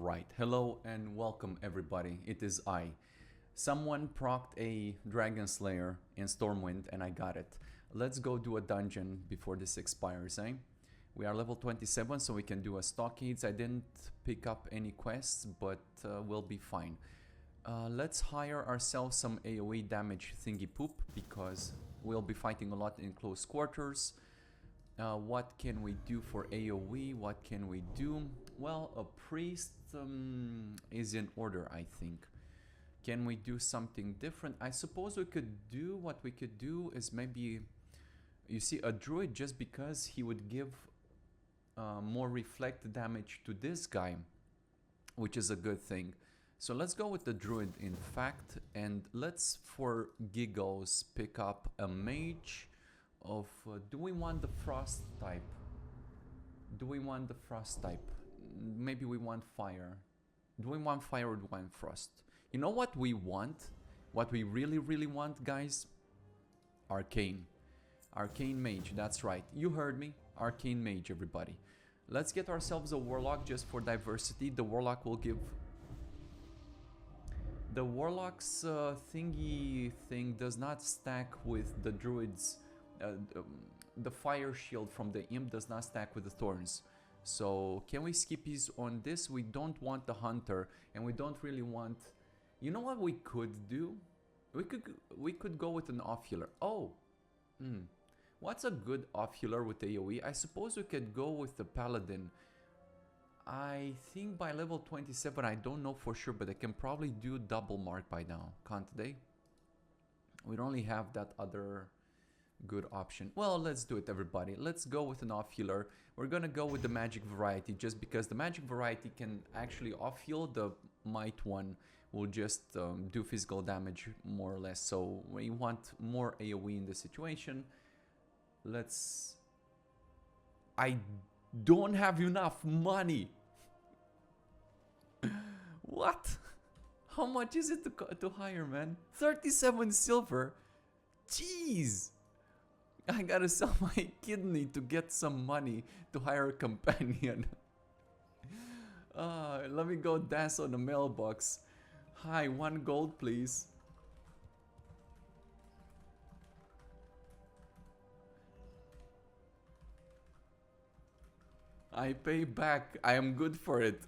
Alright, hello and welcome everybody, it is I. Someone procced a Dragon Slayer in Stormwind and I got it. Let's go do a dungeon before this expires, eh? We are level 27 so we can do a Stockades. I didn't pick up any quests, but we'll be fine. Let's hire ourselves some AoE damage thingy poop because we'll be fighting a lot in close quarters. What can we do for AoE? What can we do? Well, a priest is in order, I think. Can we do something different? I suppose we could do, what we could do is maybe, you see, a druid, just because he would give more reflect damage to this guy, which is a good thing. So let's go with the druid, in fact, and let's, for giggles, pick up a mage of do we want the frost type? Do we want the frost type? Maybe we want fire. Do we want fire or do we want frost? You know what we want? What we really want, guys? Arcane. Arcane mage, that's right. You heard me. Arcane mage, everybody. Let's get ourselves a warlock just for diversity. The warlock will give... The warlock's thingy thing does not stack with the druid's. The fire shield from the imp does not stack with the thorns. So can we skip these on this? We don't want the hunter and we don't really want... You know what we could do? We could go with an off-healer. Oh! What's a good off-healer with AoE? I suppose we could go with the paladin. I think by level 27, I don't know for sure, but I can probably do double mark by now, can't they? We only have that other good option. Well, let's do it, everybody. Let's go with an off-healer. We're gonna go with the magic variety, just because the magic variety can actually off-heal. The might one will just do physical damage, more or less. So we want more AoE in this situation. Let's... I don't have enough money. What? How much is it to hire, man? 37 silver? Jeez! I gotta sell my kidney to get some money to hire a companion. Let me go dance on the mailbox. Hi, 1 gold, please. I pay back. I am good for it.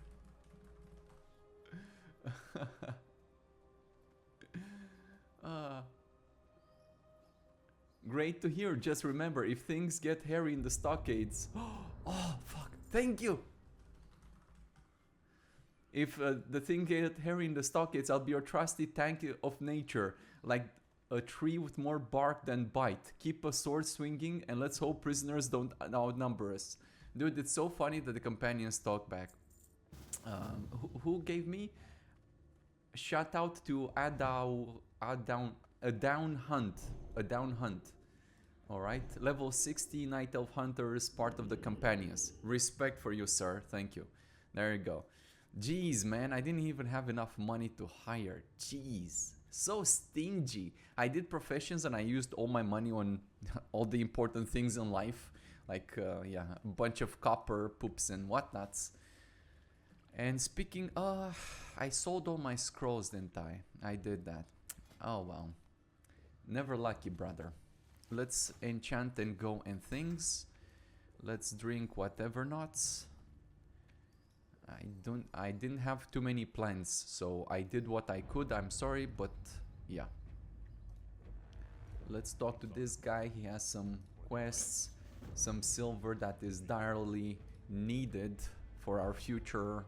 Great to hear. Just remember, if things get hairy in the stockades... Oh, fuck. Thank you. If the thing get hairy in the stockades, I'll be your trusty tank of nature. Like a tree with more bark than bite. Keep a sword swinging and let's hope prisoners don't outnumber us. Dude, it's so funny that the companions talk back. Who gave me? Shout out to a down hunt. Alright, level 60 Night Elf Hunters, part of the companions. Respect for you, sir. Thank you. There you go. Jeez, man, I didn't even have enough money to hire. Jeez. So stingy. I did professions and I used all my money on all the important things in life. Like, yeah, a bunch of copper poops and whatnots. And speaking, I sold all my scrolls, didn't I? I did that. Oh, well. Never lucky, brother. Let's enchant and go and things. Let's drink whatever nots. I didn't have too many plans, so I did what I could. I'm sorry, but yeah. Let's talk to this guy. He has some quests, some silver that is direly needed for our future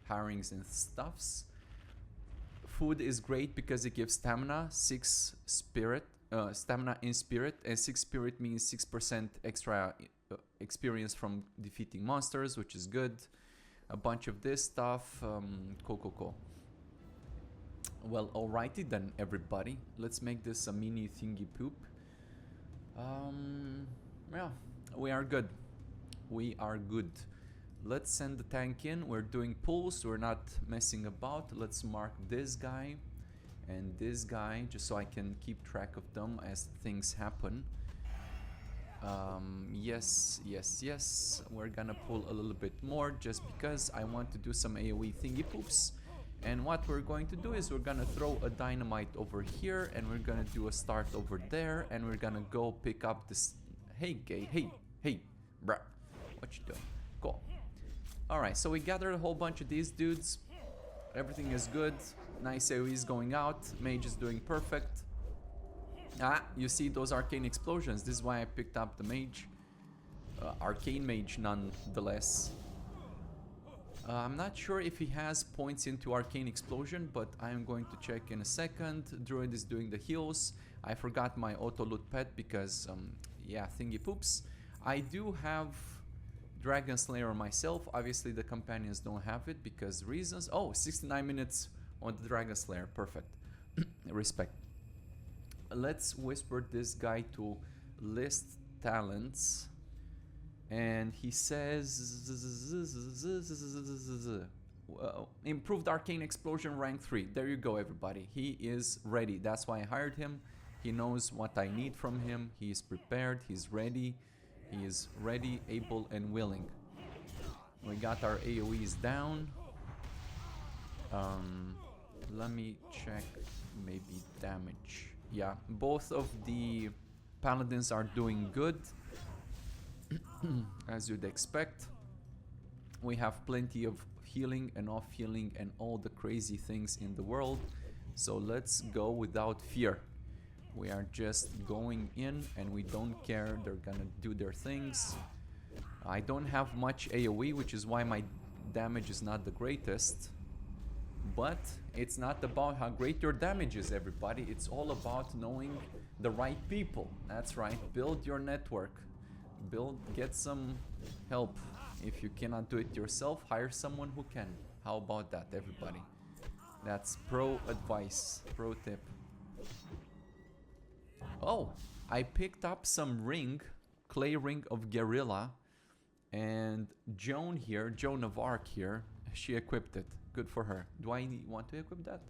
hirings and stuffs. Food is great because it gives stamina, 6 spirit, stamina in spirit, and 6 spirit means 6% extra experience from defeating monsters, which is good. A bunch of this stuff, cool. Well, alrighty then, everybody. Let's make this a mini thingy poop. Yeah, we are good. We are good. Let's send the tank in. We're doing pulls. We're not messing about. Let's mark this guy and this guy just so I can keep track of them as things happen. Yes, yes, yes. We're gonna pull a little bit more just because I want to do some AoE thingy poops. And what we're going to do is we're gonna throw a dynamite over here, and we're gonna do a start over there, and we're gonna go pick up this. Hey, gay. Hey, bruh. What you doing? Cool. Alright, so we gathered a whole bunch of these dudes. Everything is good. Nice AoEs going out. Mage is doing perfect. Ah, you see those arcane explosions. This is why I picked up the mage. Arcane mage, nonetheless. I'm not sure if he has points into arcane explosion, but I'm going to check in a second. Druid is doing the heals. I forgot my auto loot pet because, yeah, thingy poops. I do have Dragon Slayer myself. Obviously, the companions don't have it because reasons. Oh, 69 minutes on the Dragon Slayer. Perfect. Respect. Let's whisper this guy to list talents. And he says improved arcane explosion rank 3. There you go, everybody. He is ready. That's why I hired him. He knows what I need from him. He is prepared. He's ready. He is ready, able, and willing. We got our AoEs down. Let me check maybe damage. Yeah, both of the paladins are doing good. As you'd expect. We have plenty of healing and off healing and all the crazy things in the world. So let's go without fear. We are just going in and we don't care. They're gonna do their things. I don't have much AoE, which is why my damage is not the greatest. But it's not about how great your damage is, everybody. It's all about knowing the right people. That's right. Build your network. Get some help. If you cannot do it yourself, hire someone who can. How about that, everybody? That's pro advice, pro tip. Oh, I picked up some ring, clay ring of Guerrilla, and Joan here, Joan of Arc here, she equipped it. Good for her. Do I want to equip that?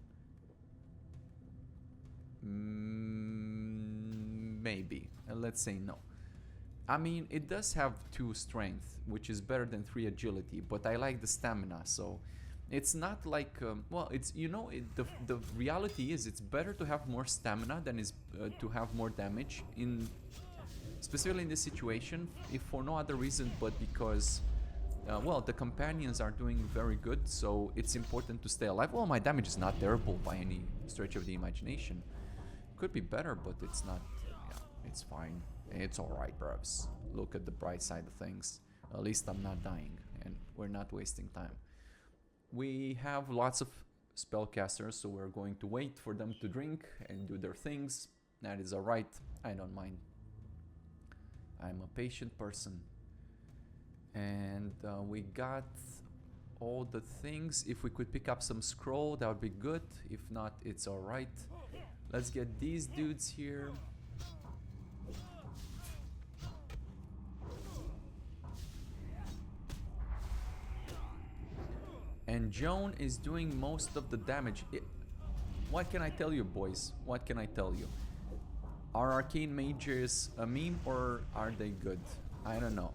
Maybe. Let's say no. I mean, it does have 2 strength, which is better than 3 agility, but I like the stamina, so it's not like, well, it's, you know, the reality is it's better to have more stamina than is to have more damage, specifically in this situation, if for no other reason but because, well, the companions are doing very good, so it's important to stay alive. Well, my damage is not terrible by any stretch of the imagination. Could be better, but it's not, yeah, it's fine. It's alright, bros. Look at the bright side of things. At least I'm not dying, and we're not wasting time. We have lots of spellcasters, so we're going to wait for them to drink and do their things. That is alright. I don't mind. I'm a patient person. And we got all the things. If we could pick up some scroll, that would be good. If not, it's alright. Let's get these dudes here. And Joan is doing most of the damage. What can I tell you, boys? What can I tell you? Are arcane mages a meme or are they good? I don't know.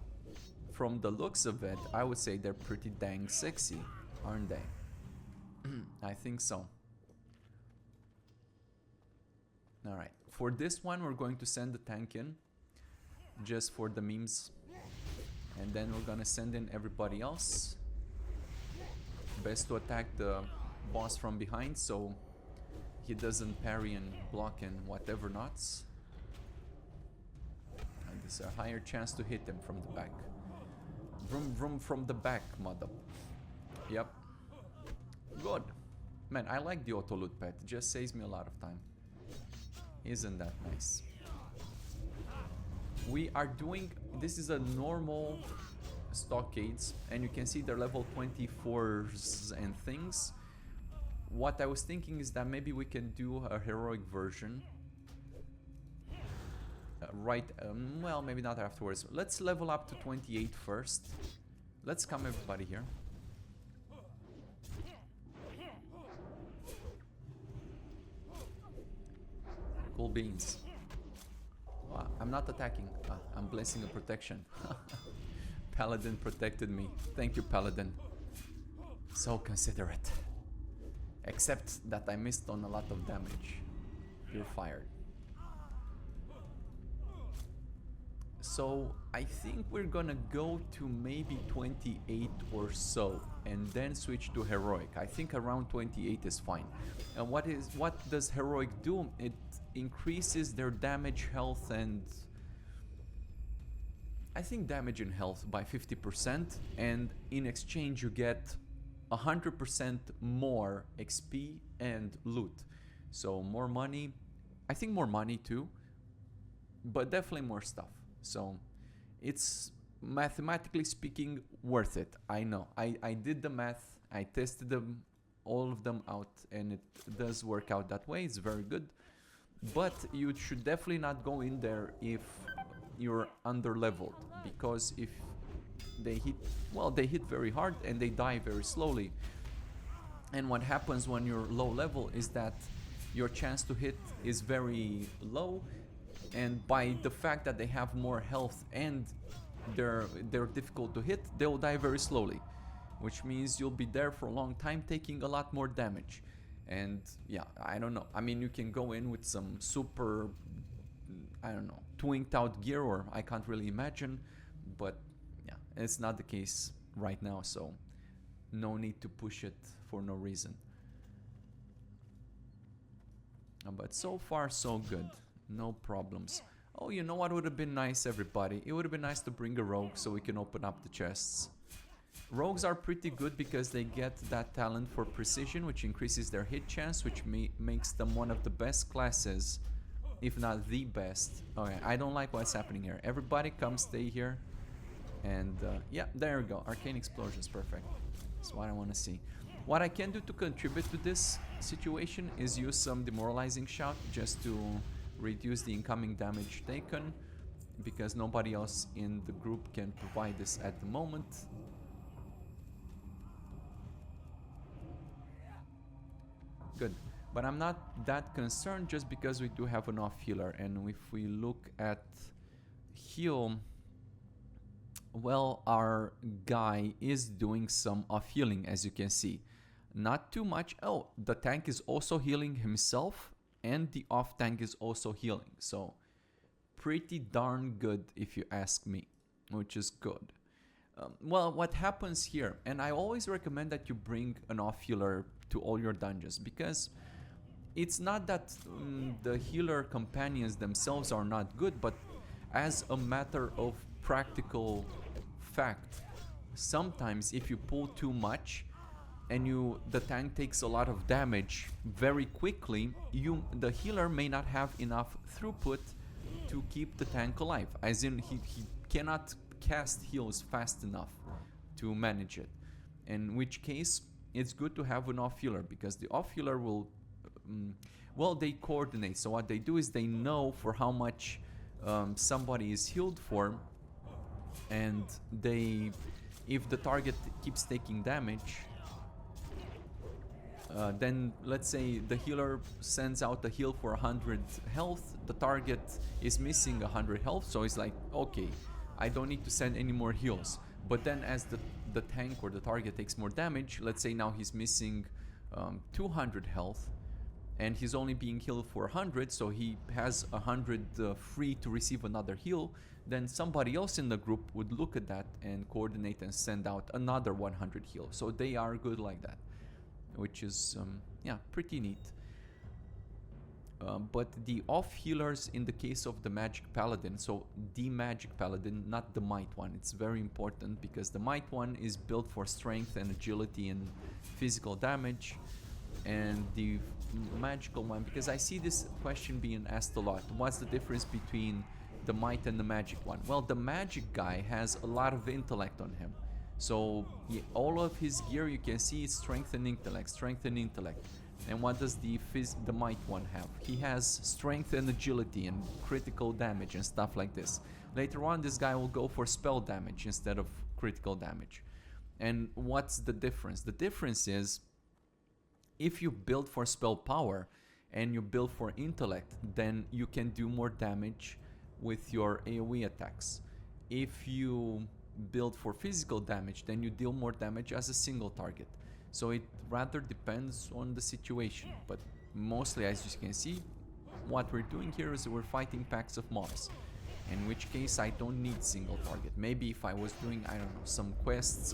From the looks of it, I would say they're pretty dang sexy, aren't they? I think so. Alright, for this one we're going to send the tank in, just for the memes. And then we're gonna send in everybody else. Best to attack the boss from behind so he doesn't parry and block and whatever nots. And there's a higher chance to hit him from the back. Vroom vroom from the back, mother. Yep. Good. Man, I like the auto loot pet. It just saves me a lot of time. Isn't that nice? We are doing... This is a normal Stockades, and you can see they're level 24s and things. What I was thinking is that maybe we can do a heroic version. Well, maybe not afterwards. Let's level up to 28 first. Let's come everybody here. Cool beans. Wow. I'm not attacking. I'm blessing a protection. Paladin protected me. Thank you, Paladin. So considerate. Except that I missed on a lot of damage. You're fired. So I think we're gonna go to maybe 28 or so and then switch to heroic. I think around 28 is fine. And what does heroic do? It increases their damage, health, and I think damage and health by 50%, and in exchange you get 100% more XP and loot. So more money, I think more money too, but definitely more stuff. So it's mathematically speaking worth it. I know. I did the math. I tested them, all of them out, and it does work out that way. It's very good. But you should definitely not go in there if you're under leveled, because if they hit, well, they hit very hard and they die very slowly. And what happens when you're low level is that your chance to hit is very low, and by the fact that they have more health and they're difficult to hit, they'll die very slowly, which means you'll be there for a long time taking a lot more damage. And yeah, I don't know, I mean, you can go in with some super, I don't know, twinked out gear, or I can't really imagine, but yeah, it's not the case right now, so no need to push it for no reason. But so far so good, no problems. Oh, you know what would have been nice, everybody? It would have been nice to bring a rogue so we can open up the chests. Rogues are pretty good because they get that talent for precision, which increases their hit chance, which makes them one of the best classes, if not the best. Okay, I don't like what's happening here. Everybody come stay here. And yeah, there we go. Arcane explosions, perfect. That's what I want to see. What I can do to contribute to this situation is use some demoralizing shout just to reduce the incoming damage taken, because nobody else in the group can provide this at the moment. Good, but I'm not that concerned just because we do have an off healer, and if we look at heal, well, our guy is doing some off healing, as you can see. Not too much. Oh, the tank is also healing himself, and the off tank is also healing. So pretty darn good if you ask me, which is good. Well, what happens here, and I always recommend that you bring an off healer to all your dungeons, because it's not that the healer companions themselves are not good, but as a matter of practical fact, sometimes if you pull too much and the tank takes a lot of damage very quickly, the healer may not have enough throughput to keep the tank alive, as in he cannot cast heals fast enough to manage it, in which case it's good to have an off healer, because the off healer will well, they coordinate. So what they do is they know for how much somebody is healed for, and if the target keeps taking damage, then let's say the healer sends out a heal for 100 health, the target is missing 100 health, so it's like, okay, I don't need to send any more heals. But then as the tank or the target takes more damage, let's say now he's missing 200 health, and he's only being healed for 100, so he has 100 free to receive another heal, then somebody else in the group would look at that and coordinate and send out another 100 heal. So they are good like that, which is yeah, pretty neat. But the off healers in the case of the magic paladin, so the magic paladin, not the might one, it's very important, because the might one is built for strength and agility and physical damage, and the magical one, because I see this question being asked a lot, what's the difference between the might and the magic one? Well, the magic guy has a lot of intellect on him, so all of his gear you can see is strength and intellect, strength and intellect. And what does the might one have? He has strength and agility and critical damage and stuff like this. Later on, this guy will go for spell damage instead of critical damage. And what's the difference? The difference is, if you build for spell power and you build for intellect, then you can do more damage with your AoE attacks. If you build for physical damage, then you deal more damage as a single target. So it rather depends on the situation, but mostly, as you can see, what we're doing here is we're fighting packs of mobs, in which case I don't need single target. Maybe if I was doing, I don't know, some quests,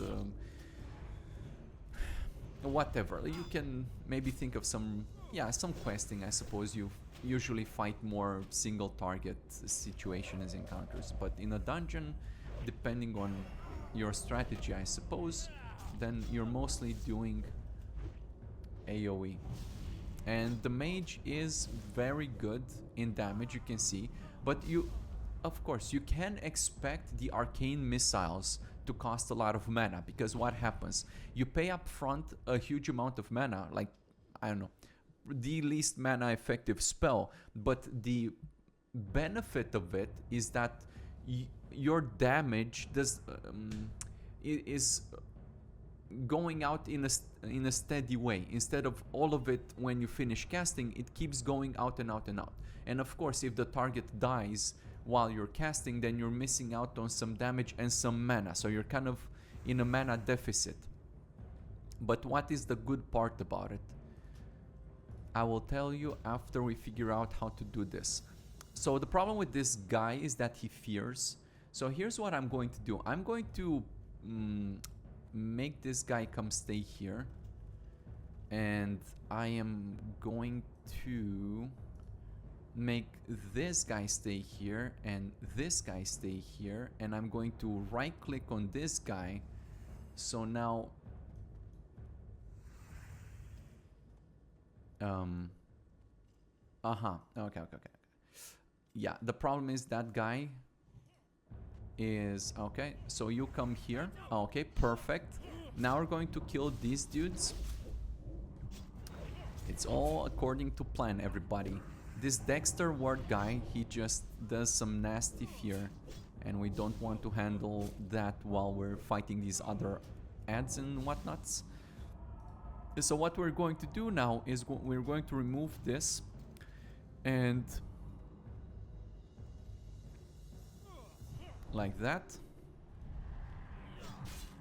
whatever, you can maybe think of some, yeah, some questing. I suppose you usually fight more single target situations, encounters, but in a dungeon, depending on your strategy, I suppose, then you're mostly doing AoE. And the mage is very good in damage, you can see, but you, of course, you can expect the arcane missiles to cost a lot of mana, because what happens? You pay up front a huge amount of mana, like, I don't know, the least mana effective spell, but the benefit of it is that your damage is going out in a steady way. Instead of all of it when you finish casting, it keeps going out and out and out. And of course, if the target dies while you're casting, then you're missing out on some damage and some mana, so you're kind of in a mana deficit. But what is the good part about it? I will tell you after we figure out how to do this. So the problem with this guy is that he fears. So here's what I'm going to do. I'm going to make this guy come stay here, and I am going to make this guy stay here and this guy stay here, and I'm going to right click on this guy. So now okay. Yeah, the problem is that guy is okay, so you come here. Okay, perfect. Now we're going to kill these dudes. It's all according to plan, everybody. This Dexter Ward guy, he just does some nasty fear, and we don't want to handle that while we're fighting these other ads and whatnots. So what we're going to do now is we're going to remove this, and like that,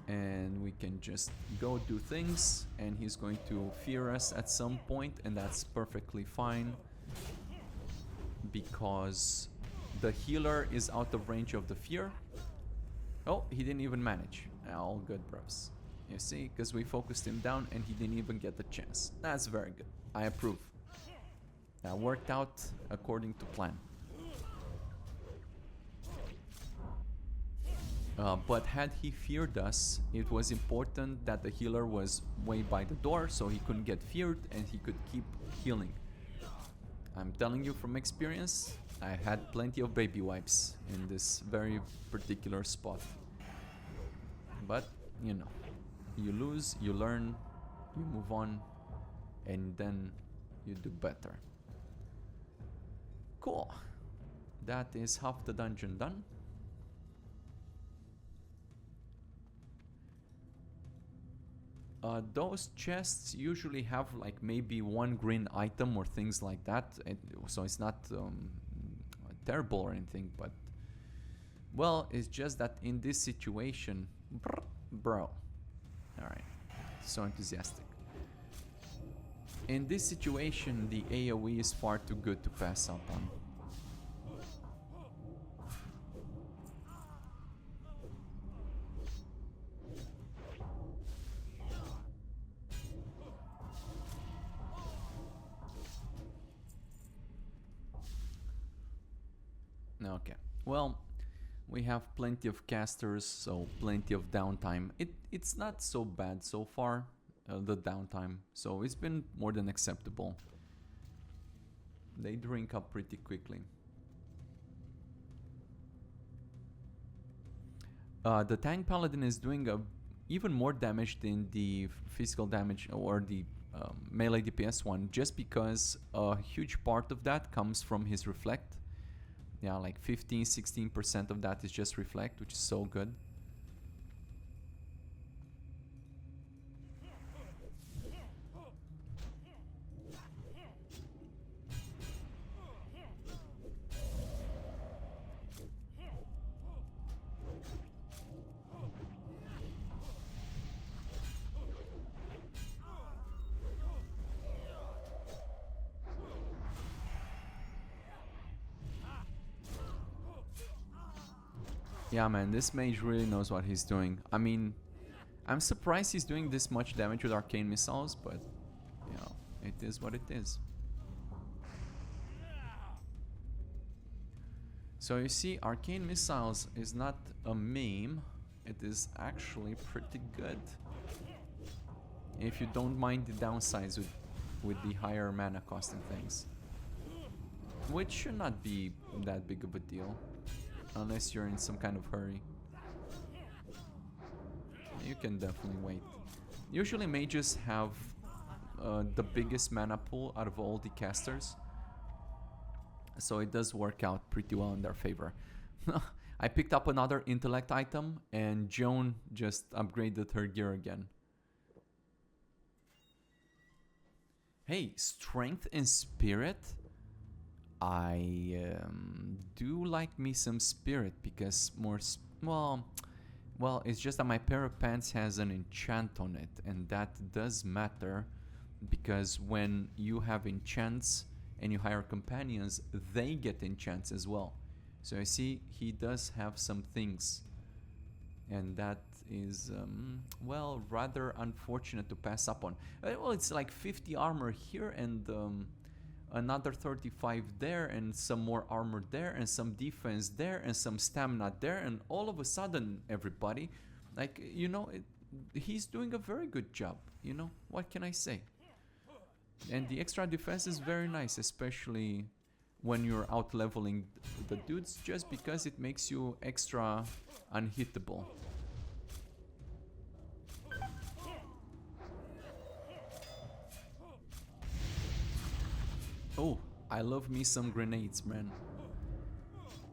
and we can just go do things, and he's going to fear us at some point, and that's perfectly fine because the healer is out of range of the fear. Oh, he didn't even manage. All good, bros. You see, because we focused him down and he didn't even get the chance. That's very good. I approve. That worked out according to plan. But had he feared us, it was important that the healer was way by the door so he couldn't get feared and he could keep healing. I'm telling you from experience, I had plenty of baby wipes in this very particular spot. But, you know, you lose, you learn, you move on, and then you do better. Cool. That is half the dungeon done. Those chests usually have like maybe one green item or things like that, so it's not terrible or anything, but well, it's just that in this situation, bro, alright, so enthusiastic. In this situation, the AoE is far too good to pass up on. Okay, well, we have plenty of casters, so plenty of downtime. It's not so bad so far, the downtime, so it's been more than acceptable. They drink up pretty quickly. The tank paladin is doing even more damage than the physical damage or the melee DPS one, just because a huge part of that comes from his reflect. Yeah, like 15-16% of that is just reflect, which is so good. Yeah, man, this mage really knows what he's doing. I mean, I'm surprised he's doing this much damage with arcane missiles, but, you know, it is what it is. So you see, arcane missiles is not a meme. It is actually pretty good. If you don't mind the downsides with the higher mana cost and things. Which should not be that big of a deal. Unless you're in some kind of hurry. You can definitely wait. Usually mages have the biggest mana pool out of all the casters. So it does work out pretty well in their favor. I picked up another intellect item and Joan just upgraded her gear again. Hey, strength and spirit? I do like me some spirit because more... Well, it's just that my pair of pants has an enchant on it, and that does matter because when you have enchants and you hire companions, they get enchants as well. So you see, he does have some things, and that is, well, rather unfortunate to pass up on. Well, it's like 50 armor here and another 35 there and some more armor there and some defense there and some stamina there, and all of a sudden, everybody, like, you know, he's doing a very good job, you know, what can I say? And the extra defense is very nice, especially when you're out leveling the dudes, just because it makes you extra unhittable. Oh, I love me some grenades, man.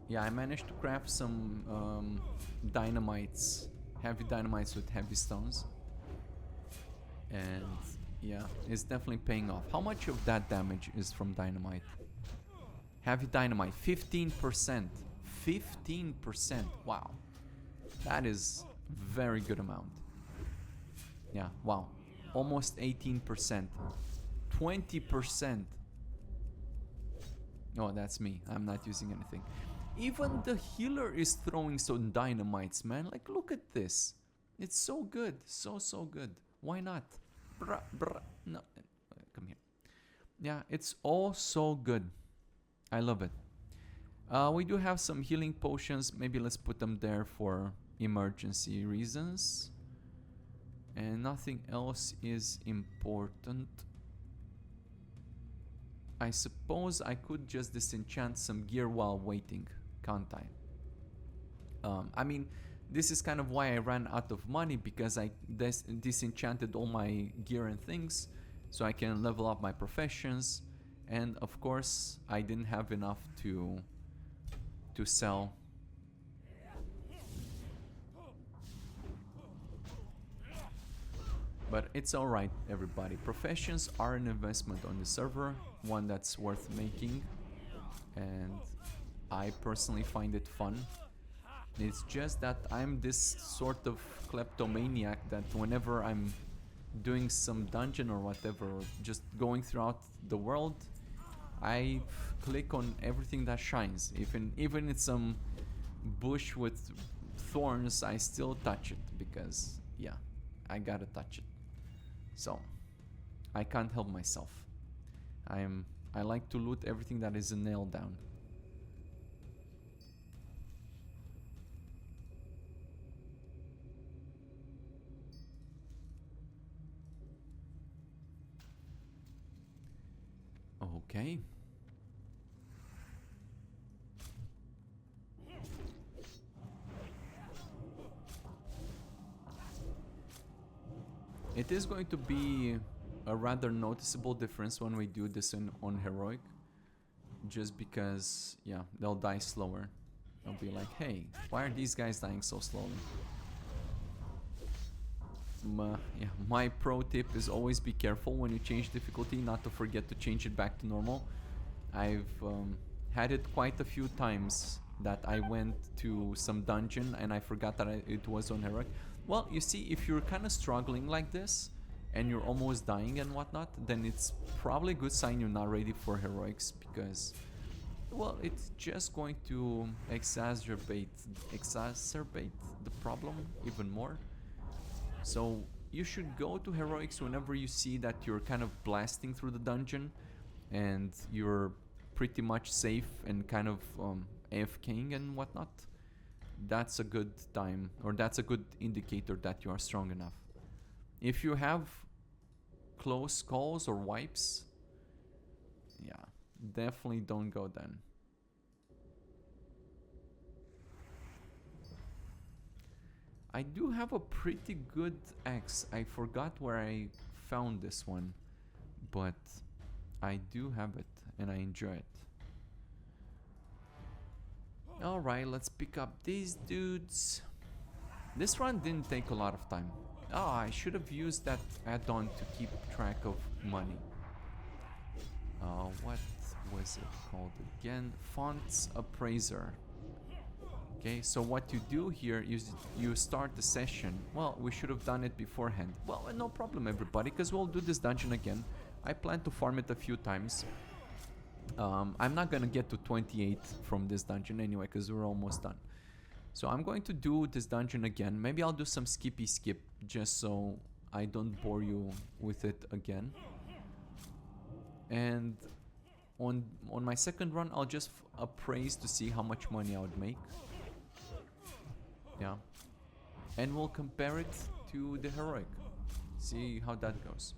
Yeah, I managed to craft some dynamites, heavy dynamites with heavy stones. And yeah, it's definitely paying off. How much of that damage is from dynamite? Heavy dynamite, 15%. 15%, wow. That is very good amount. Yeah, wow. Almost 18%. 20%. Oh, that's me. I'm not using anything. Even the healer is throwing some dynamites, man. Like, look at this. It's so good. So good. Why not? Bruh, bruh. No, come here. Yeah, it's all so good. I love it. We do have some healing potions. Maybe let's put them there for emergency reasons. And nothing else is important. I suppose I could just disenchant some gear while waiting, can't I? I mean, this is kind of why I ran out of money, because I disenchanted all my gear and things so I can level up my professions. And of course, I didn't have enough to sell. But it's alright, everybody. Professions are an investment on the server, one that's worth making, and I personally find it fun. It's just that I'm this sort of kleptomaniac that whenever I'm doing some dungeon or whatever, or just going throughout the world, I click on everything that shines. Even it's some bush with thorns, I still touch it because, yeah, I gotta touch it. So, I can't help myself. I like to loot everything that is a nail down. Okay. It is going to be a rather noticeable difference when we do this on heroic, just because, yeah, they'll die slower. They'll be like, hey, why are these guys dying so slowly? Yeah, my pro tip is always be careful when you change difficulty, not to forget to change it back to normal. I've had it quite a few times that I went to some dungeon and I forgot that it was on heroic. Well, you see, if you're kind of struggling like this and you're almost dying and whatnot, then it's probably a good sign you're not ready for heroics, because well, it's just going to exacerbate the problem even more. So you should go to heroics whenever you see that you're kind of blasting through the dungeon and you're pretty much safe and kind of AFKing and whatnot. That's a good time, or that's a good indicator that you are strong enough. If you have close calls or wipes, yeah, definitely don't go then. I do have a pretty good axe. I forgot where I found this one, but I do have it and I enjoy it. Alright, let's pick up these dudes. This run didn't take a lot of time. Oh, I should have used that add-on to keep track of money. What was it called again? Fonts Appraiser. Okay, so what you do here is you start the session. Well, we should have done it beforehand. Well, no problem everybody, because we'll do this dungeon again. I plan to farm it a few times. I'm not gonna get to 28 from this dungeon anyway, because we're almost done. So I'm going to do this dungeon again. Maybe I'll do some skippy skip, just so I don't bore you with it again. And on my second run, I'll just appraise to see how much money I would make. Yeah. And we'll compare it to the heroic. See how that goes.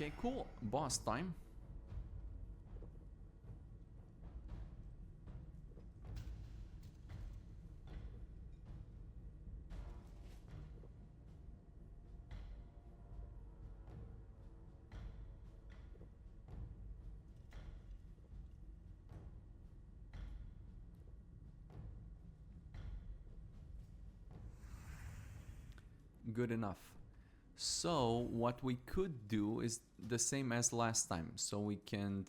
Okay, cool. Boss time. Good enough. So what we could do is the same as last time. So we can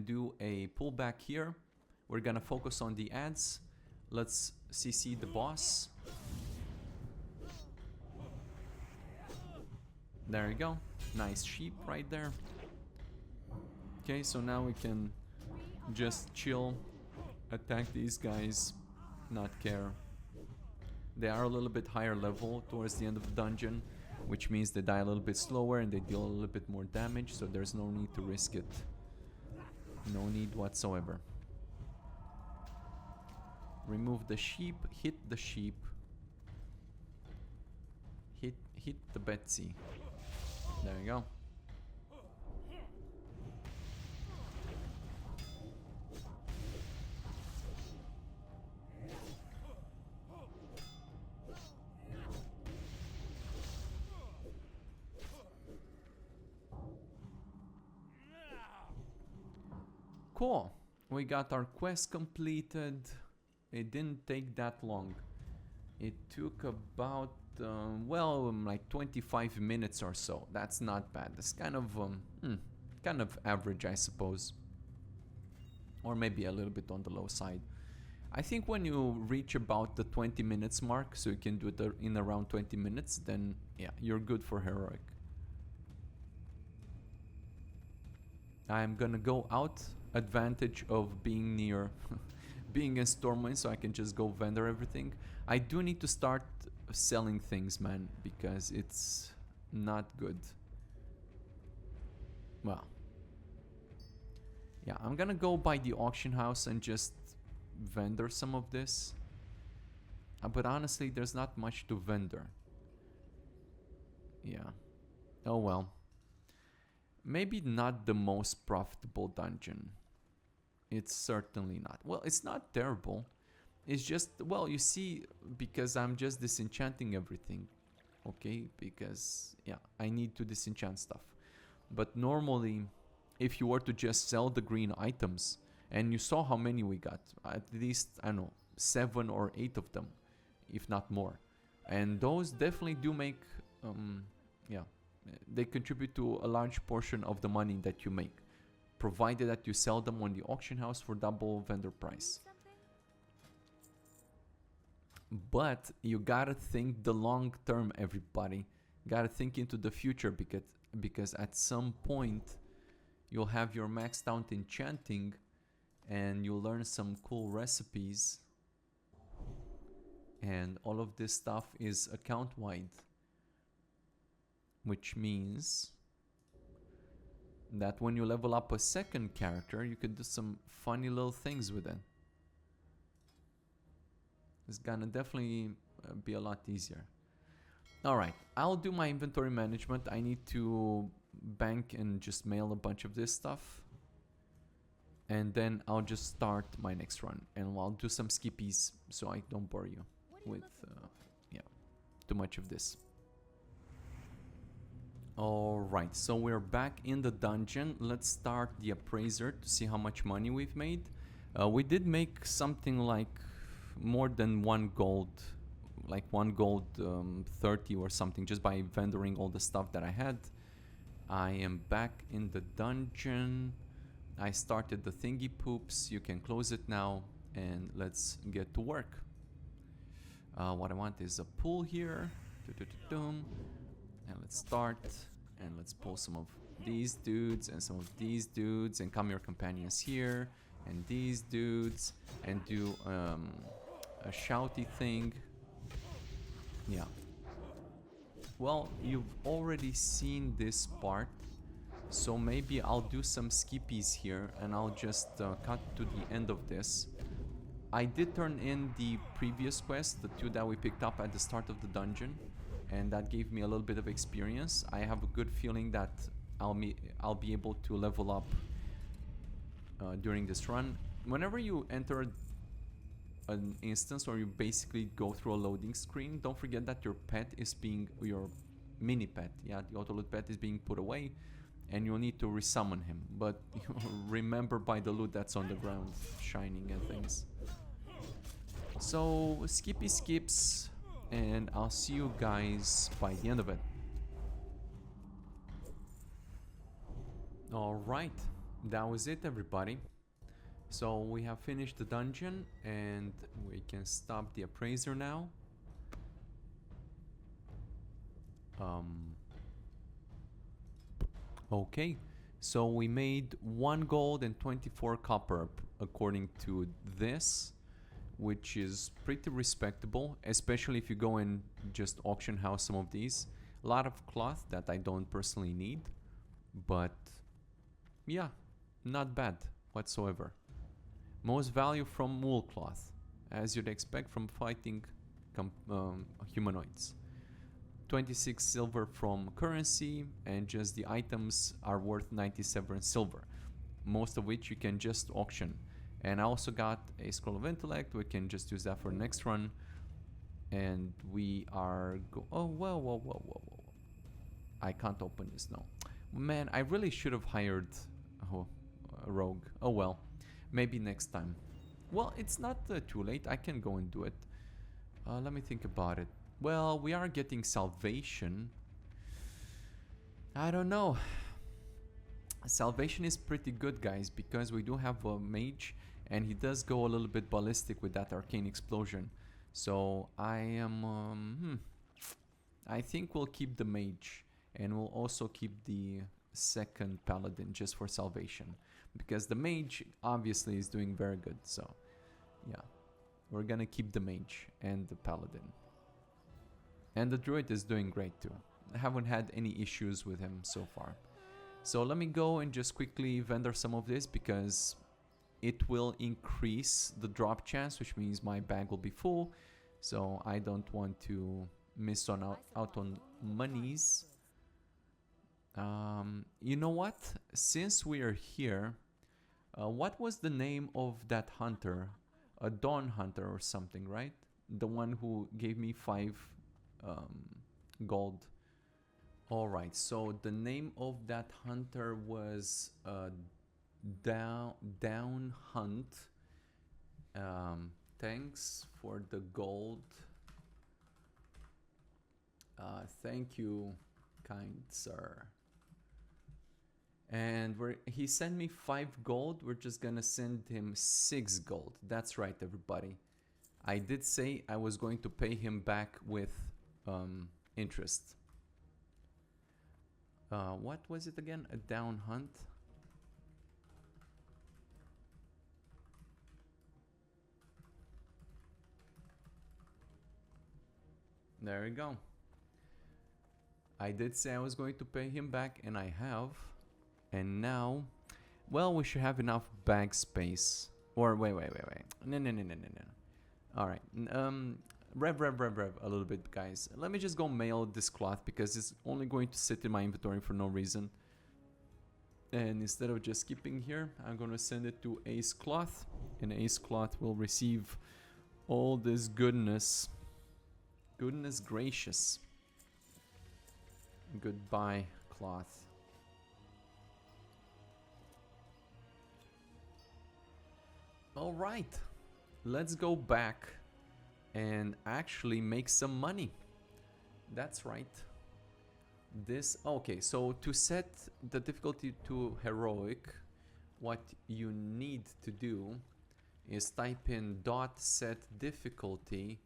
do a pullback here. We're gonna focus on the ads. Let's CC the boss. There you go. Nice sheep right there. Okay, so now we can just chill, attack these guys, not care. They are a little bit higher level towards the end of the dungeon, which means they die a little bit slower and they deal a little bit more damage, so there's no need to risk it. No need whatsoever. Remove the sheep, hit the sheep. Hit the Betsy. There you go. Cool. We got our quest completed. It didn't take that long. It took about, well, like 25 minutes or so. That's not bad. That's kind of average, I suppose. Or maybe a little bit on the low side. I think when you reach about the 20 minutes mark, so you can do it in around 20 minutes, then yeah, you're good for heroic. I'm gonna go out. Advantage of being near being in Stormwind, so I can just go vendor everything. I do need to start selling things, man, because it's not good. Well, yeah, I'm gonna go by the auction house and just vendor some of this, but honestly there's not much to vendor. Yeah, oh well. Maybe not the most profitable dungeon. It's certainly not. Well, it's not terrible. It's just, well, you see, because I'm just disenchanting everything. Okay, because, yeah, I need to disenchant stuff. But normally, if you were to just sell the green items, and you saw how many we got, at least, I don't know, 7 or 8 of them, if not more. And those definitely do make, yeah, they contribute to a large portion of the money that you make, provided that you sell them on the auction house for double vendor price. But you gotta think the long term, everybody. Gotta think into the future, because at some point you'll have your maxed out enchanting and you'll learn some cool recipes, and all of this stuff is account wide, which means that when you level up a second character, you could do some funny little things with it. It's gonna definitely be a lot easier. Alright, I'll do my inventory management. I need to bank and just mail a bunch of this stuff. And then I'll just start my next run. And I'll do some skippies so I don't bore you with yeah, too much of this. Alright, so we're back in the dungeon. Let's start the appraiser to see how much money we've made. We did make something like more than 1 gold, like 1 gold 30 or something, just by vendoring all the stuff that I had. I am back in the dungeon. I started the thingy poops. You can close it now, and let's get to work. What I want is a pool here. And let's start, and let's pull some of these dudes and some of these dudes, and come your companions here, and these dudes, and do a shouty thing. Yeah. Well, you've already seen this part, so maybe I'll do some skippies here, and I'll just cut to the end of this. I did turn in the previous quest, the 2 that we picked up at the start of the dungeon, and that gave me a little bit of experience. I have a good feeling that I'll be able to level up during this run. Whenever you enter an instance, or you basically go through a loading screen, don't forget that your pet is being, your mini pet, yeah, the auto-loot pet is being put away, and you'll need to resummon him. But remember, by the loot that's on the ground shining and things. So skippy skips, and I'll see you guys by the end of it. Alright, that was it, everybody. So we have finished the dungeon, and we can stop the appraiser now. Okay, so we made 1 gold and 24 copper according to this, which is pretty respectable, especially if you go and just auction house some of these. A lot of cloth that I don't personally need, but yeah, not bad whatsoever. Most value from wool cloth, as you'd expect from fighting humanoids. 26 silver from currency, and just the items are worth 97 silver, most of which you can just auction. And I also got a scroll of intellect. We can just use that for next run. And we are oh, whoa. I can't open this now. Man, I really should have hired a rogue. Oh well, maybe next time. Well, it's not too late. I can go and do it. Let me think about it. Well, we are getting salvation. I don't know. Salvation is pretty good, guys, because we do have a mage, and he does go a little bit ballistic with that arcane explosion. So I am I think we'll keep the mage, and we'll also keep the second paladin just for salvation, because the mage obviously is doing very good. So yeah, we're gonna keep the mage and the paladin. And the druid is doing great too. I haven't had any issues with him so far. So let me go and just quickly vendor some of this, because it will increase the drop chance, which means my bag will be full. So I don't want to miss out on monies. You know what? Since we are here, what was the name of that hunter? A dawn hunter or something, right? The one who gave me 5 gold. Alright, so the name of that hunter was Down Hunt. Thanks for the gold. Thank you, kind sir. And he sent me 5 gold. We're just gonna send him 6 gold. That's right, everybody. I did say I was going to pay him back with interest. What was it again? A down hunt? There we go. I did say I was going to pay him back, and I have. And now, well, we should have enough bag space. Or wait. No. All right. Rev a little bit, guys. Let me just go mail this cloth because it's only going to sit in my inventory for no reason. And instead of just keeping here, I'm going to send it to Ace Cloth, and Ace Cloth will receive all this goodness. Goodness gracious. Goodbye, cloth. All right, let's go back and actually make some money. That's right. This, okay, so to set the difficulty to heroic, what you need to do is type in .set difficulty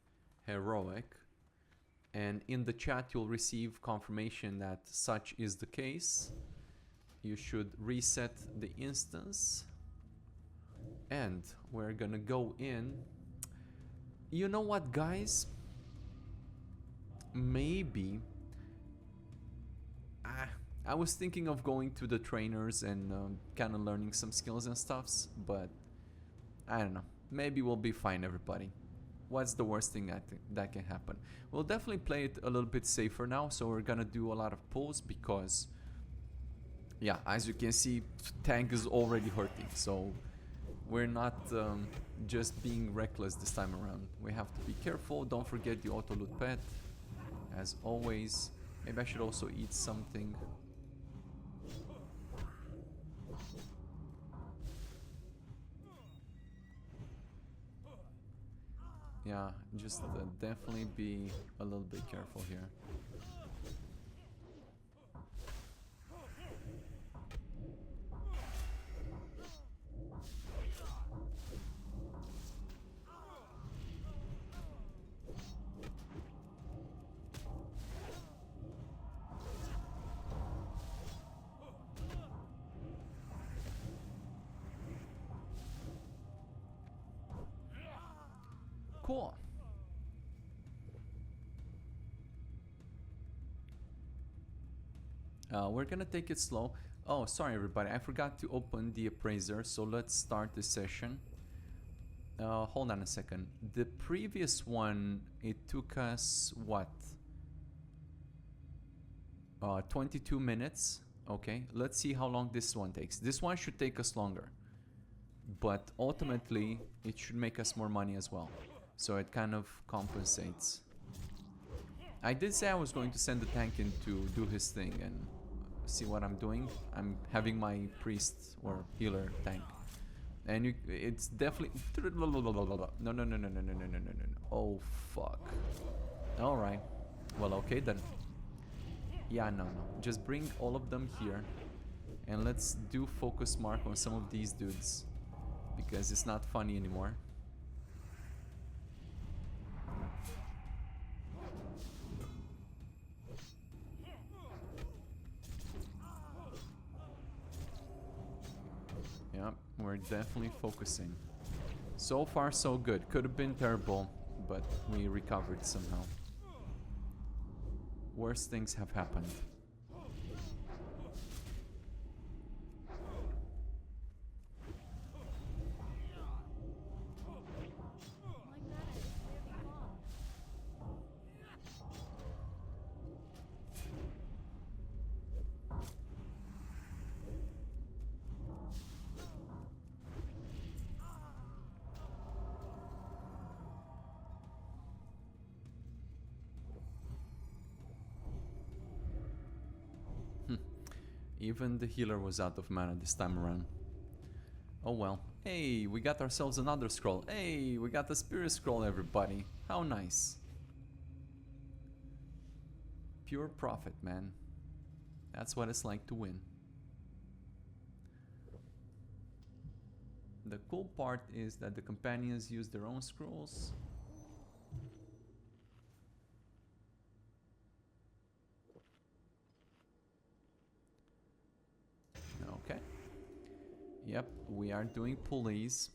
heroic, and in the chat you'll receive confirmation that such is the case. You should reset the instance, and we're gonna go in. You know what, guys? Maybe I was thinking of going to the trainers and kind of learning some skills and stuffs, but I don't know. Maybe we'll be fine, everybody. What's the worst thing that can happen? We'll definitely play it a little bit safer now, so we're gonna do a lot of pulls because, yeah, as you can see, tank is already hurting, so we're not just being reckless this time around. We have to be careful. Don't forget the auto loot pet, as always. Maybe I should also eat something. Yeah, just definitely be a little bit careful here. Cool. We're gonna take it slow. Oh, sorry everybody, I forgot to open the appraiser, so let's start the session. Hold on a second. The previous one, it took us what? 22 minutes. Okay, let's see how long this one takes. This one should take us longer, but ultimately it should make us more money as well. So it kind of compensates. I did say I was going to send the tank in to do his thing and see what I'm doing. I'm having my priest or healer tank. And it's definitely... No. Oh, fuck. Alright. Well, okay then. Yeah, no. Just bring all of them here. And let's do focus mark on some of these dudes. Because it's not funny anymore. Yep, we're definitely focusing. So far, so good. Could have been terrible, but we recovered somehow. Worse things have happened. Even the healer was out of mana this time around. Oh well. Hey, we got ourselves another scroll. Hey, we got the spirit scroll, everybody. How nice. Pure profit, man. That's what it's like to win. The cool part is that the companions use their own scrolls. Okay. Yep, we are doing pulleys.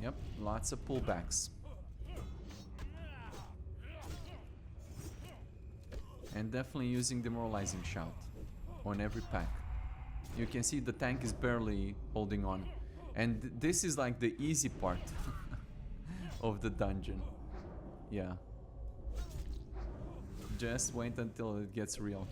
Yep, lots of pullbacks. And definitely using Demoralizing Shout on every pack. You can see the tank is barely holding on. And this is like the easy part of the dungeon. Yeah. Just wait until it gets real.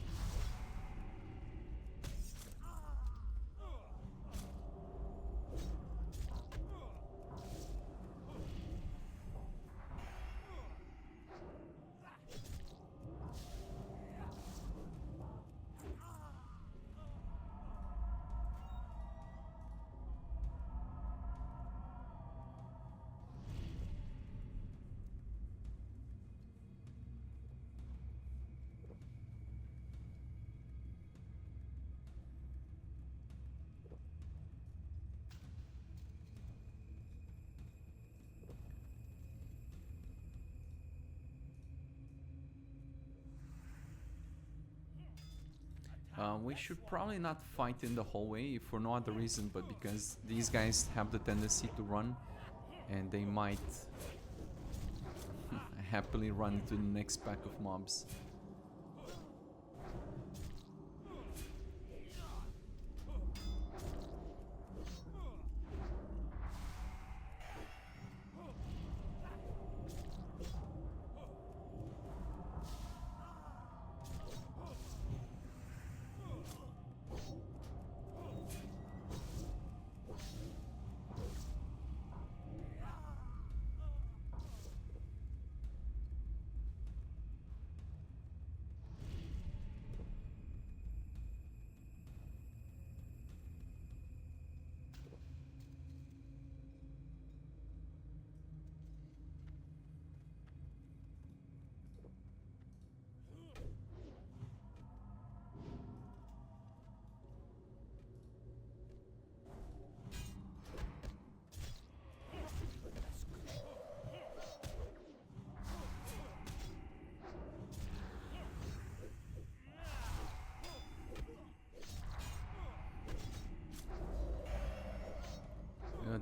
We should probably not fight in the hallway for no other reason but because these guys have the tendency to run and they might happily run to the next pack of mobs.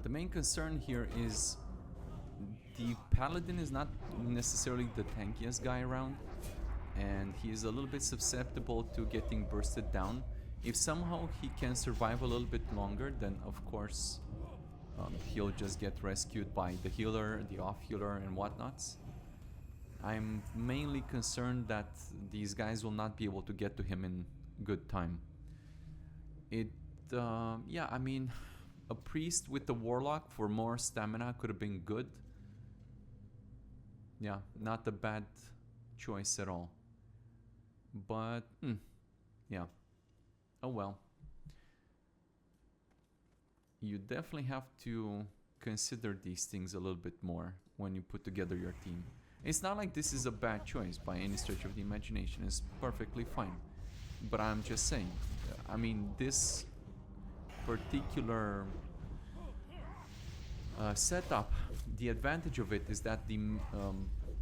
The main concern here is the paladin is not necessarily the tankiest guy around and he is a little bit susceptible to getting bursted down. If somehow he can survive a little bit longer, then of course he'll just get rescued by the healer, the off healer and whatnots. I'm mainly concerned that these guys will not be able to get to him in good time. Yeah, I mean, a priest with the warlock for more stamina could have been good. Yeah, not a bad choice at all. But, yeah. Oh well. You definitely have to consider these things a little bit more when you put together your team. It's not like this is a bad choice by any stretch of the imagination. It's perfectly fine. But I'm just saying, I mean, this particular setup, the advantage of it is that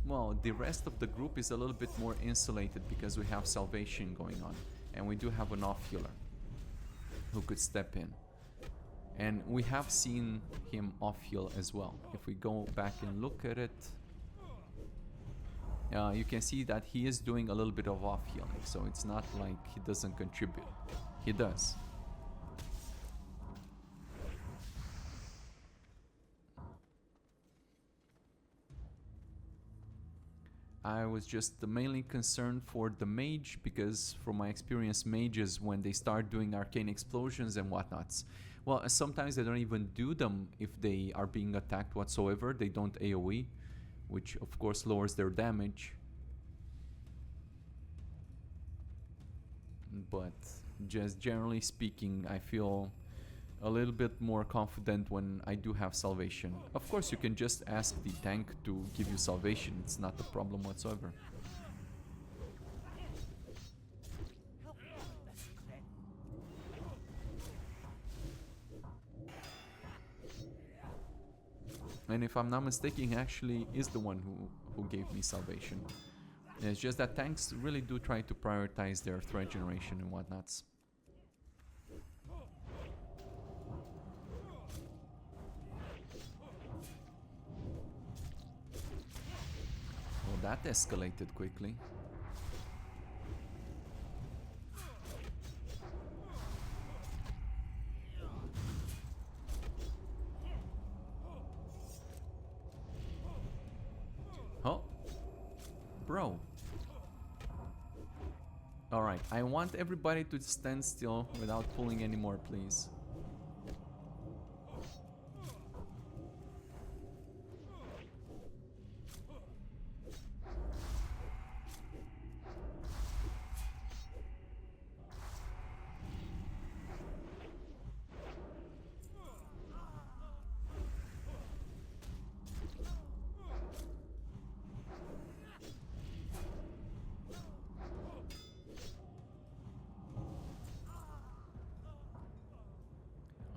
well, the rest of the group is a little bit more insulated because we have salvation going on and we do have an off healer who could step in, and we have seen him off heal as well. If we go back and look at it, you can see that he is doing a little bit of off healing, so it's not like he doesn't contribute. He does. I was just mainly concerned for the mage because from my experience, mages, when they start doing arcane explosions and whatnots, well, sometimes they don't even do them if they are being attacked whatsoever. They don't AoE, which of course lowers their damage. but just generally speaking, I feel a little bit more confident when I do have salvation. Of course, you can just ask the tank to give you salvation. It's not a problem whatsoever. And if I'm not mistaken, he actually is the one who gave me salvation. It's just that tanks really do try to prioritize their threat generation and whatnots. Well, that escalated quickly. Oh, bro. Alright, I want everybody to stand still without pulling anymore, please.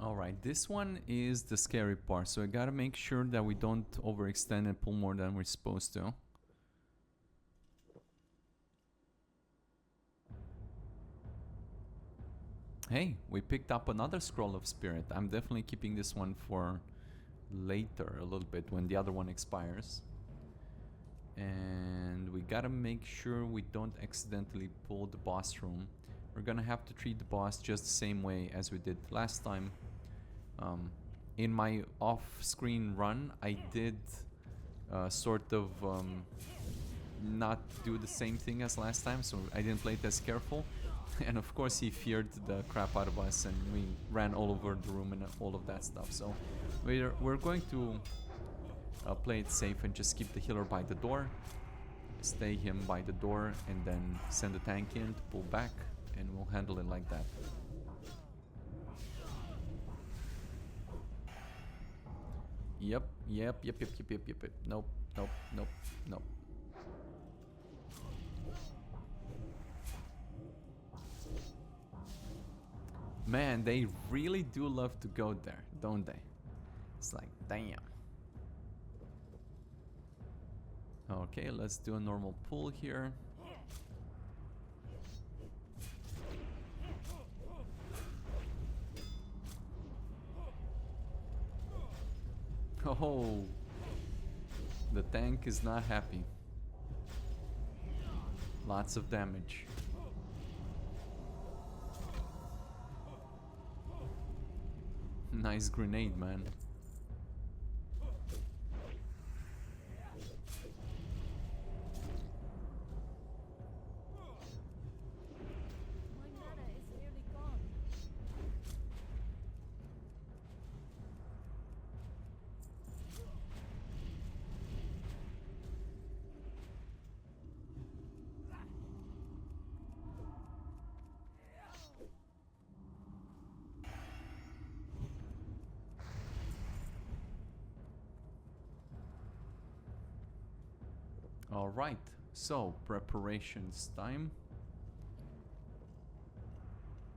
Alright, this one is the scary part, so I gotta make sure that we don't overextend and pull more than we're supposed to. Hey, we picked up another Scroll of Spirit. I'm definitely keeping this one for later a little bit when the other one expires. And we gotta make sure we don't accidentally pull the boss room. We're gonna have to treat the boss just the same way as we did last time. In my off-screen run, I did sort of not do the same thing as last time, so I didn't play it as careful. And of course he feared the crap out of us and we ran all over the room and all of that stuff. So we're going to play it safe and just keep the healer by the door, stay him by the door, and then send the tank in to pull back, and we'll handle it like that. Yep. Nope. Man, they really do love to go there, don't they? It's like, damn. Okay, let's do a normal pull here. Oh, the tank is not happy. Lots of damage. Nice grenade, man. Alright, so preparations time.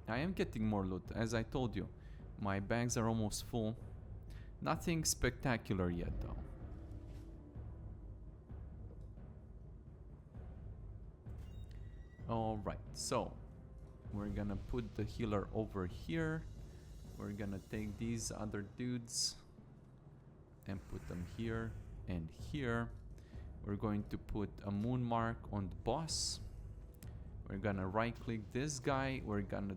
I am getting more loot, as I told you. My bags are almost full. Nothing spectacular yet though. Alright, so we're gonna put the healer over here. We're gonna take these other dudes and put them here and here. We're going to put a moon mark on the boss. We're gonna right click this guy. We're gonna...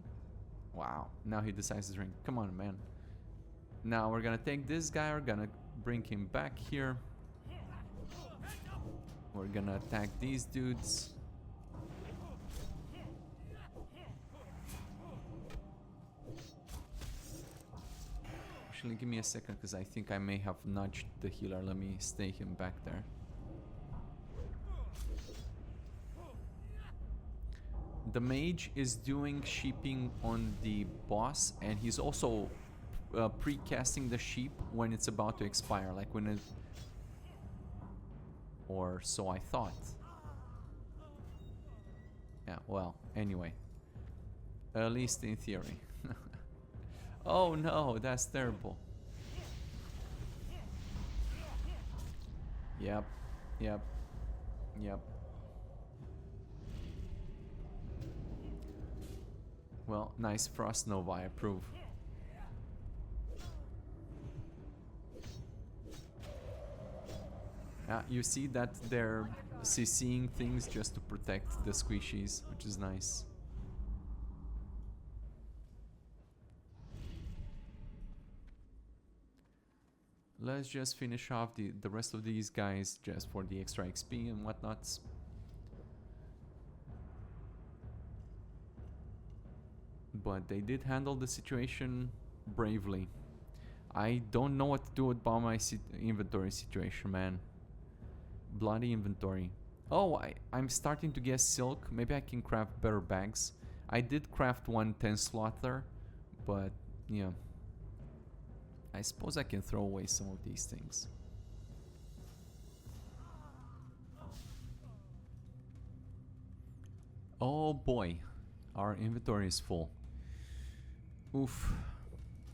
Wow, now he decides to drink. Come on, man. Now we're gonna take this guy. We're gonna bring him back here. We're gonna attack these dudes. Actually, give me a second because I think I may have nudged the healer. Let me stay him back there. the mage is doing sheeping on the boss, and he's also pre-casting the sheep when it's about to expire, like when it... Or so I thought. Yeah, well, anyway. At least in theory. Oh no, that's terrible. Yep, yep, yep. Well, nice Frost Nova, I approve. You see that they're CCing things just to protect the squishies, which is nice. Let's just finish off the rest of these guys just for the extra XP and whatnots. But they did handle the situation bravely. I don't know what to do about my inventory situation, man. Bloody inventory. Oh, I'm starting to get silk. Maybe I can craft better bags. I did craft one 10 slaughter, but yeah. I suppose I can throw away some of these things. Oh boy, our inventory is full. Oof.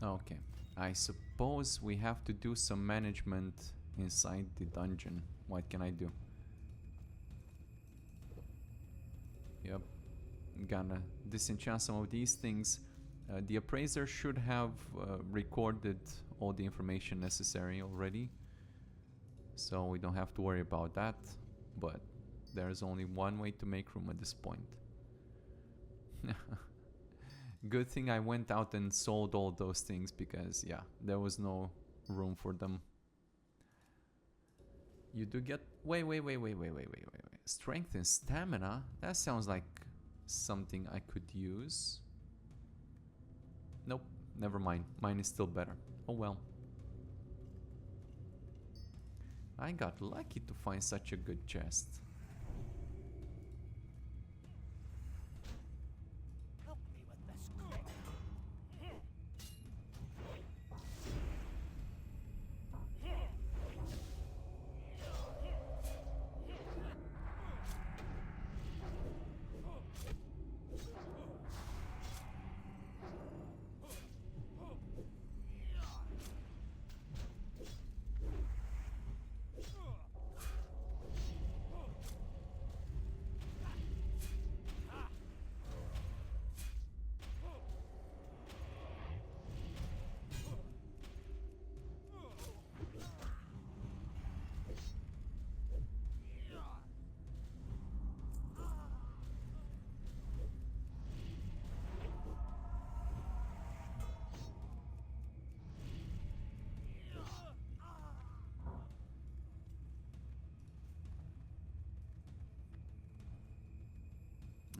Okay, I suppose we have to do some management inside the dungeon. What can I do? Yep, gonna disenchant some of these things. The appraiser should have recorded all the information necessary already, so we don't have to worry about that, but there's only one way to make room at this point. Good thing I went out and sold all those things, because yeah, there was no room for them. You do get... Wait. Strength and stamina? That sounds like something I could use. Nope, never mind. Mine is still better. Oh well. I got lucky to find such a good chest. Help me with this quick.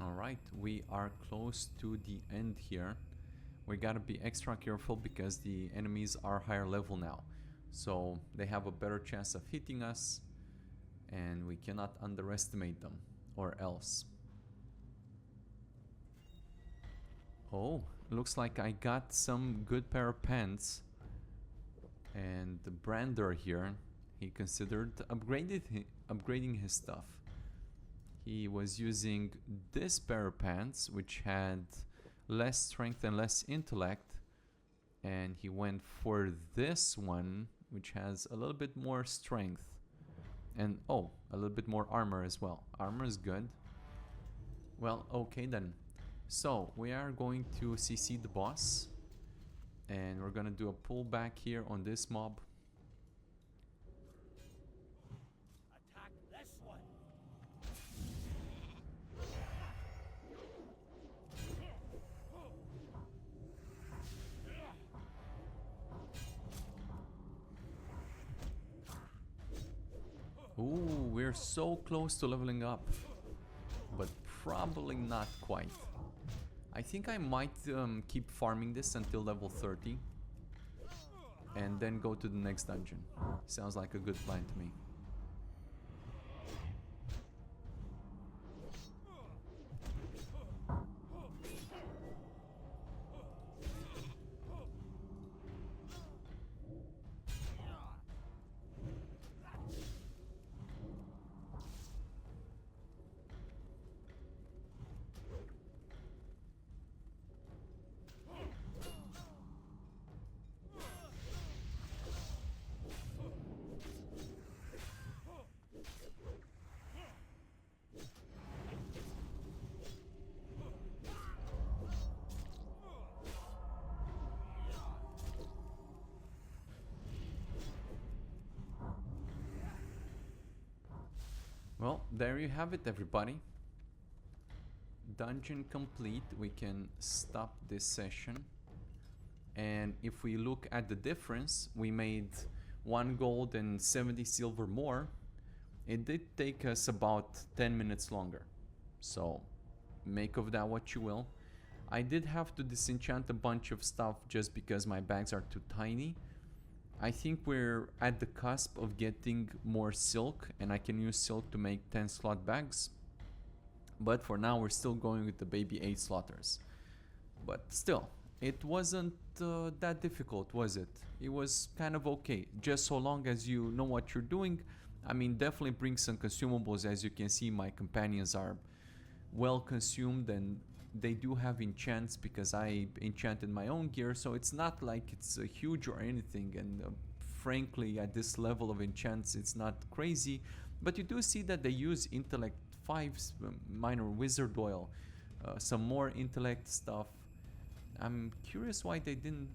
Alright, we are close to the end here. We gotta be extra careful because the enemies are higher level now, so they have a better chance of hitting us, and we cannot underestimate them, or else. Oh, looks like I got some good pair of pants. And the Brander here, he considered upgrading his stuff. He was using this pair of pants, which had less strength and less intellect, and he went for this one, which has a little bit more strength and oh, a little bit more armor as well. Armor is good. Well, okay then. So we are going to CC the boss, and we're gonna do a pullback here on this mob. Attack this one. Ooh, we're so close to leveling up, but probably not quite. I think I might keep farming this until level 30 and then go to the next dungeon. Sounds like a good plan to me. Well, there you have it, everybody. Dungeon complete. We can stop this session. And if we look at the difference, we made 1 gold and 70 silver more. It did take us about 10 minutes longer. So make of that what you will. I did have to disenchant a bunch of stuff just because my bags are too tiny. I think we're at the cusp of getting more silk, and I can use silk to make 10 slot bags. But for now we're still going with the baby 8 slaughters. But still, it wasn't that difficult, was it? It was kind of okay, just so long as you know what you're doing. I mean, definitely bring some consumables. As you can see, my companions are well consumed, and they do have enchants because I enchanted my own gear, so it's not like it's huge or anything. And frankly, at this level of enchants, it's not crazy. But you do see that they use intellect 5 minor wizard oil, some more intellect stuff. I'm curious why they didn't...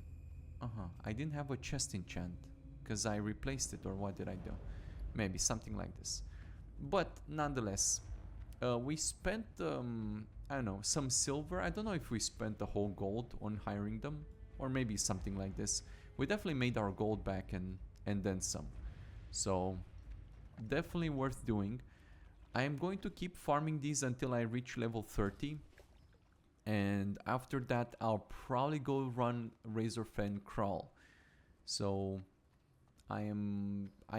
I didn't have a chest enchant because I replaced it, or what did I do? Maybe something like this. But nonetheless, we spent I don't know, some silver. I don't know if we spent the whole gold on hiring them, or maybe something like this. We definitely made our gold back and then some. So definitely worth doing. I am going to keep farming these until I reach level 30. And after that, I'll probably go run Razorfen Crawl. So I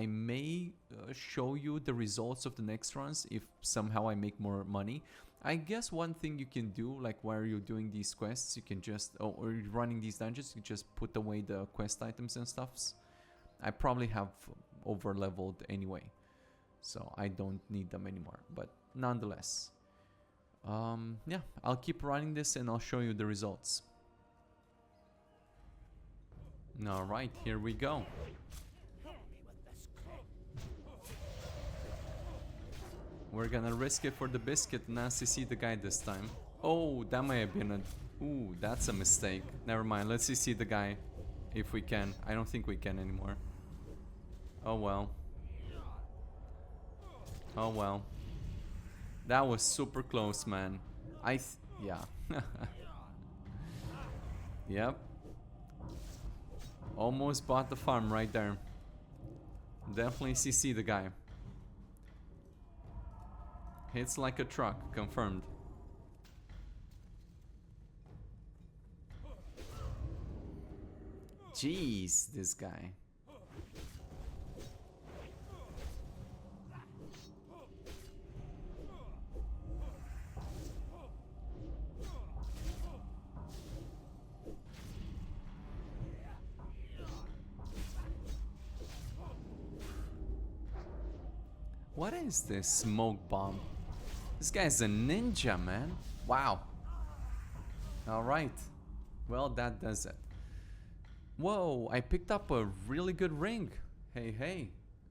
may show you the results of the next runs if somehow I make more money. I guess one thing you can do, like while you're doing these quests, you can just, or you're running these dungeons, you just put away the quest items and stuffs. I probably have over leveled anyway, so I don't need them anymore. But nonetheless, yeah, I'll keep running this and I'll show you the results. All right, here we go. We're gonna risk it for the biscuit and CC the guy this time. Oh, that might have been a... Ooh, that's a mistake. Never mind, let's CC the guy if we can. I don't think we can anymore. Oh well. Oh well. That was super close, man. Yeah. Yep. Almost bought the farm right there. Definitely CC the guy. Hits like a truck, confirmed. Jeez, this guy. What is this smoke bomb? This guy's a ninja, man. Wow. Alright. Well, that does it. Whoa, I picked up a really good ring. Hey, hey.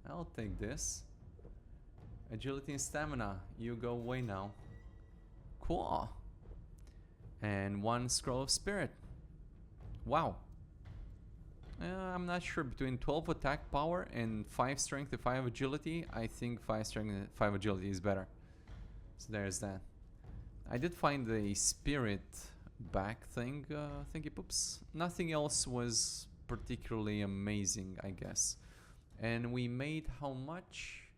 I'll take this. Agility and stamina. You go away now. Cool. And 1 scroll of spirit. Wow. I'm not sure. Between 12 attack power and 5 strength and 5 agility, I think 5 strength and 5 agility is better. So there's that. I did find the spirit back thing, thingy poops. Nothing else was particularly amazing, I guess. And we made how much?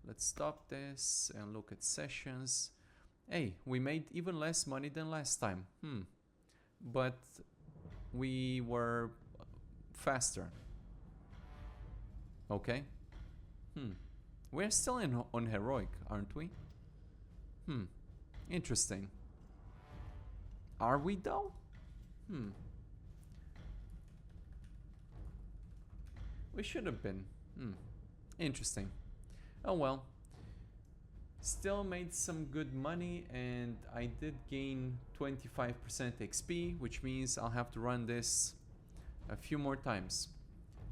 Let's stop this and look at sessions. Hey, we made even less money than last time. But we were faster. Okay. We're still on heroic, aren't we? Interesting. Are we though? We should have been. Interesting. Oh well. Still made some good money, and I did gain 25% XP, which means I'll have to run this a few more times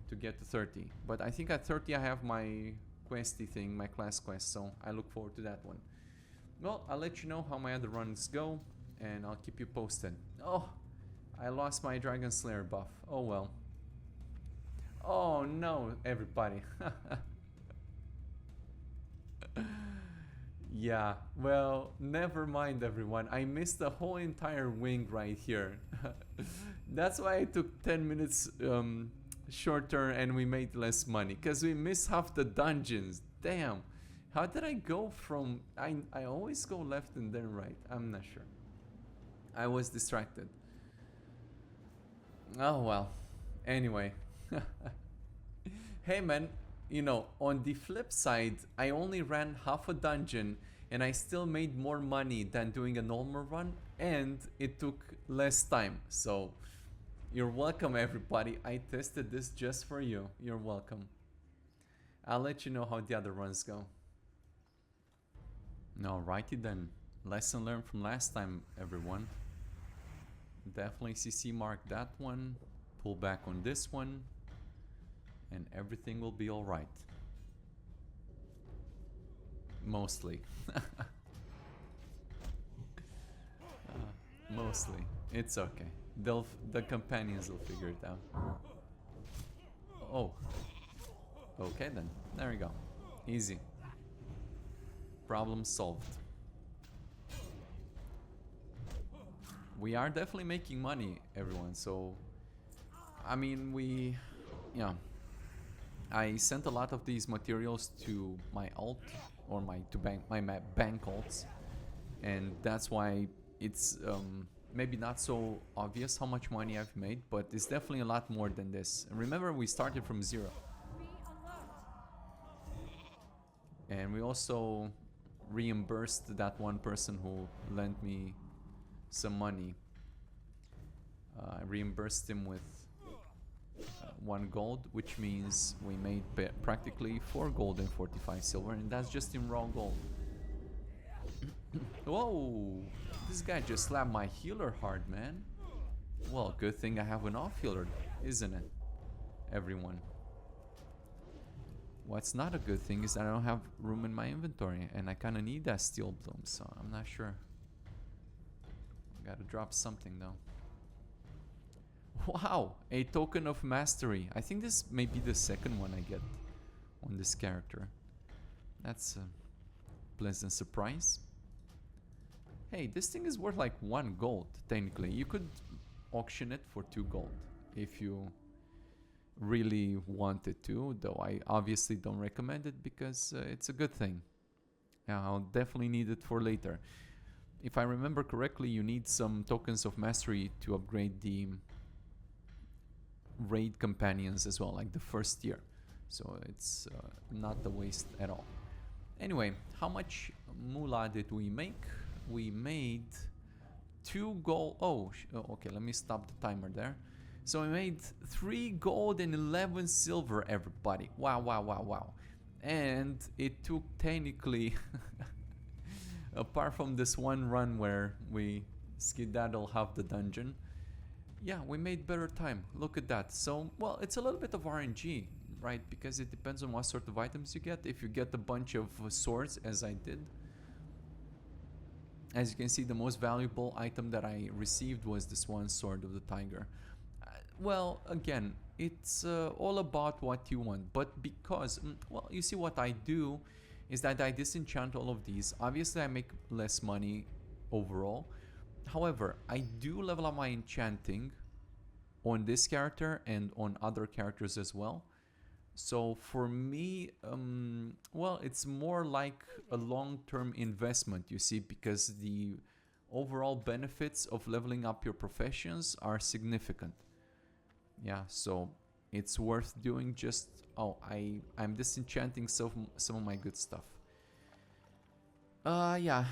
to get to 30. But I think at 30 I have my questy thing, my class quest, so I look forward to that one. Well, I'll let you know how my other runs go, and I'll keep you posted. Oh, I lost my Dragon Slayer buff. Oh well. Oh no, everybody. Yeah, well, never mind everyone. I missed the whole entire wing right here. That's why I took 10 minutes shorter and we made less money. Because we missed half the dungeons. Damn. How did I go from... I always go left and then right. I'm not sure. I was distracted. Oh well. Anyway. Hey man, you know, on the flip side, I only ran half a dungeon and I still made more money than doing a normal run, and it took less time. So you're welcome everybody. I tested this just for you. You're welcome. I'll let you know how the other runs go. Alrighty then. Lesson learned from last time, everyone. Definitely CC mark that one. Pull back on this one. And everything will be alright. Mostly. Mostly. It's okay. The companions will figure it out. Oh. Okay then. There we go. Easy. Problem solved. We are definitely making money, everyone. So, I mean, yeah. I sent a lot of these materials to my alt or my bank alts, and that's why it's maybe not so obvious how much money I've made, but it's definitely a lot more than this. And remember, we started from 0, and we also reimbursed that one person who lent me some money. I reimbursed him with 1 gold, which means we made practically 4 gold and 45 silver, and that's just in raw gold. Whoa! This guy just slapped my healer hard, man. Well, good thing I have an off healer, isn't it? Everyone. What's not a good thing is that I don't have room in my inventory, and I kind of need that steel bloom, so I'm not sure. Gotta drop something though. Wow, a token of mastery. I think this may be the second one I get on this character. That's a pleasant surprise. Hey, this thing is worth like 1 gold, technically. You could auction it for 2 gold if you really wanted to, though I obviously don't recommend it because it's a good thing. Yeah, I'll definitely need it for later. If I remember correctly, you need some tokens of mastery to upgrade the raid companions as well, like the first tier. So it's not the waste at all. Anyway, how much moolah did we make? We made 2 gold. Oh, okay, let me stop the timer there. So we made 3 gold and 11 silver, everybody. Wow, wow, wow, wow. And it took technically, apart from this one run where we skedaddle half the dungeon, yeah, we made better time. Look at that. So, well, it's a little bit of RNG, right? Because it depends on what sort of items you get. If you get a bunch of swords, as I did. As you can see, the most valuable item that I received was this one sword of the tiger. Well, again, it's all about what you want. But because, well, you see what I do is that I disenchant all of these. Obviously, I make less money overall. However, I do level up my enchanting on this character and on other characters as well. So for me, well, it's more like a long-term investment, you see, because the overall benefits of leveling up your professions are significant. Yeah, so it's worth doing. Just, oh, I'm disenchanting some of my good stuff. Yeah.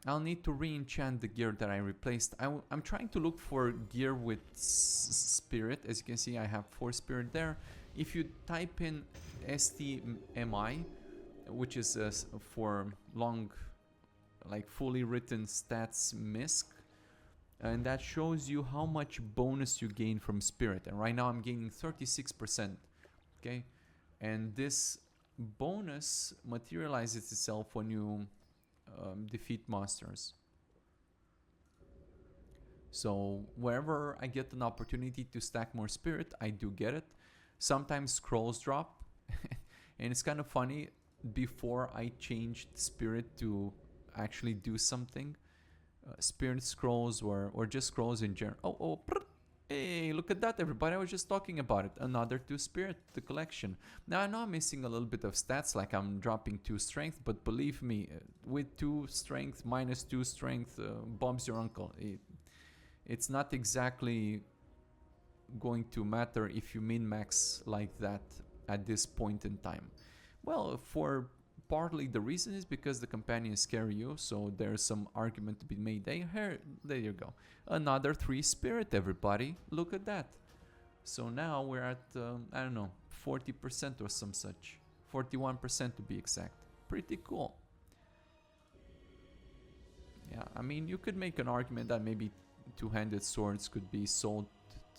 I'll need to re-enchant the gear that I replaced. I'm trying to look for gear with spirit. As you can see, I have 4 spirit there. If you type in STMI, which is for long, like fully written stats misc, and that shows you how much bonus you gain from spirit. And right now I'm gaining 36%. Okay, and this bonus materializes itself when you defeat monsters. So wherever I get an opportunity to stack more spirit, I do get it. Sometimes scrolls drop and it's kind of funny. before I changed Spirit to actually do something. Spirit scrolls or just scrolls in general. Oh, hey, look at that, everybody. I was just talking about it. Another 2 Spirit, the collection. Now, I know I'm missing a little bit of stats, like I'm dropping 2 strength, but believe me, with 2 strength, minus 2 strength, Bob's your uncle. It's not exactly going to matter if you min-max like that at this point in time. Well, for partly the reason is because the companions scare you, so there's some argument to be made. There you go. Another 3 Spirit, everybody. Look at that. So now we're at, I don't know, 40% or some such. 41% to be exact. Pretty cool. Yeah, I mean, you could make an argument that maybe 2-handed swords could be sold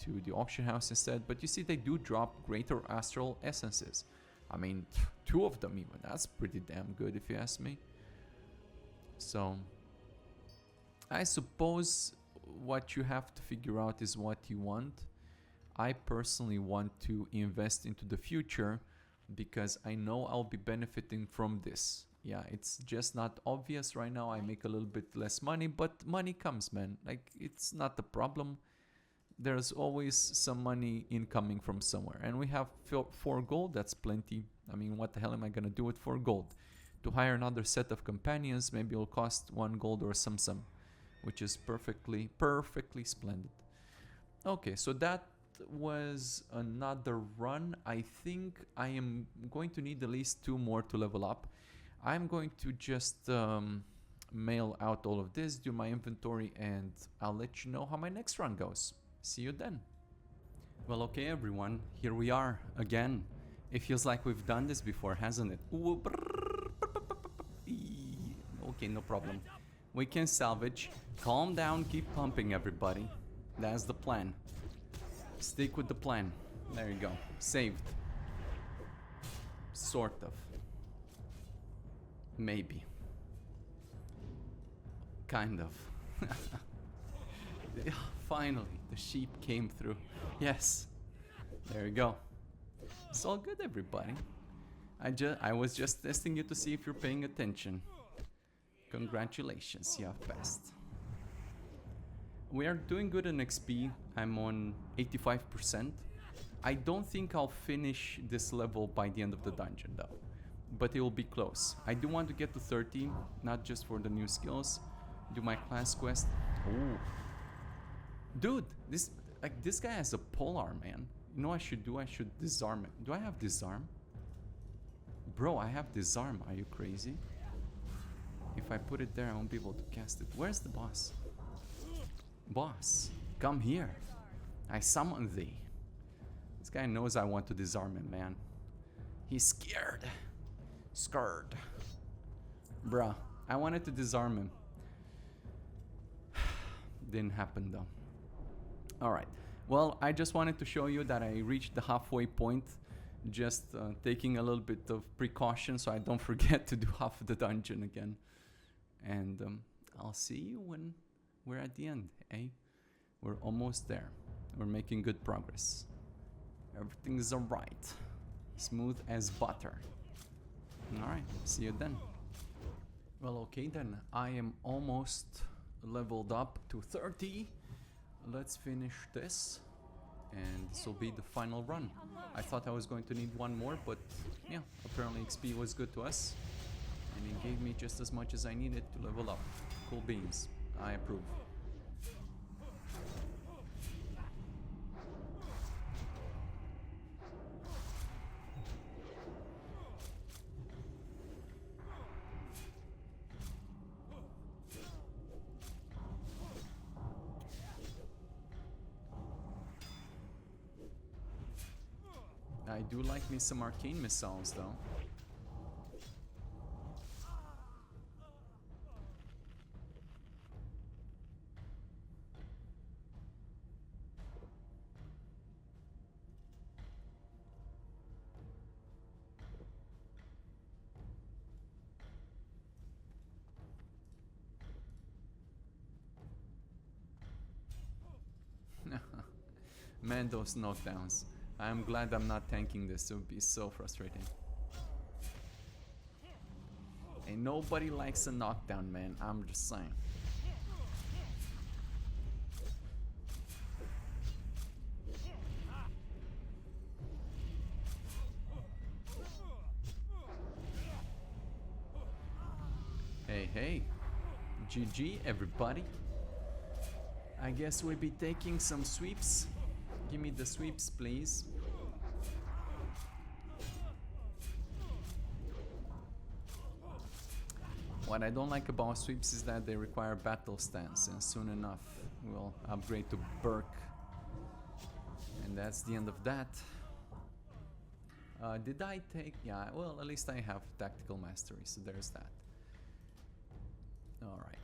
to the auction house instead, but you see they do drop greater astral essences. I mean, 2 of them even. That's pretty damn good if you ask me. So, I suppose what you have to figure out is what you want. I personally want to invest into the future because I know I'll be benefiting from this. Yeah, it's just not obvious right now. I make a little bit less money, but money comes, man. Like, it's not the problem. There's always some money incoming from somewhere. And we have 4 gold, that's plenty. I mean, what the hell am I gonna do with 4 gold? To hire another set of companions, maybe it'll cost 1 gold or some, which is perfectly splendid. Okay, so that was another run. I think I am going to need at least 2 more to level up. I'm going to just mail out all of this, do my inventory, and I'll let you know how my next run goes. See you then. Well, okay, everyone, here we are again. It feels like we've done this before, hasn't it? Ooh, okay, no problem. We can salvage. Calm down, keep pumping, everybody. That's the plan. Stick with the plan. There you go. Saved. Sort of. Maybe. Kind of. Finally, the sheep came through. Yes. There you go. It's all good, everybody. I was just testing you to see if you're paying attention. Congratulations, you have passed. We are doing good in XP. I'm on 85%. I don't think I'll finish this level by the end of the dungeon though, but it will be close. I do want to get to 30, not just for the new skills. Do my class quest. Ooh. Dude, this guy has a polearm, man. You know what I should do? I should disarm it. Do I have disarm? Bro, I have disarm. Are you crazy? If I put it there, I won't be able to cast it. Where's the boss? Boss, come here. I summon thee. This guy knows I want to disarm him, man. He's scared. Scared. Bruh, I wanted to disarm him. Didn't happen though. Alright, well, I just wanted to show you that I reached the halfway point. Just taking a little bit of precaution so I don't forget to do half of the dungeon again. And I'll see you when we're at the end, eh? We're almost there. We're making good progress. Everything's alright. Smooth as butter. Alright, see you then. Well, okay then. I am almost leveled up to 30. Let's finish this. And this will be the final run. I thought I was going to need 1 more, but yeah, apparently XP was good to us. And it gave me just as much as I needed to level up. Cool beans. I approve. I do like me some arcane missiles though. Man, those knockdowns. I'm glad I'm not tanking this. It would be so frustrating. Ain't nobody likes a knockdown, man. I'm just saying. Hey, hey. GG, everybody. I guess we'll be taking some sweeps. Give me the sweeps, please. What I don't like about sweeps is that they require battle stance, and soon enough we'll upgrade to Burke. And that's the end of that. Did I take... Yeah, well, at least I have tactical mastery, so there's that. Alright.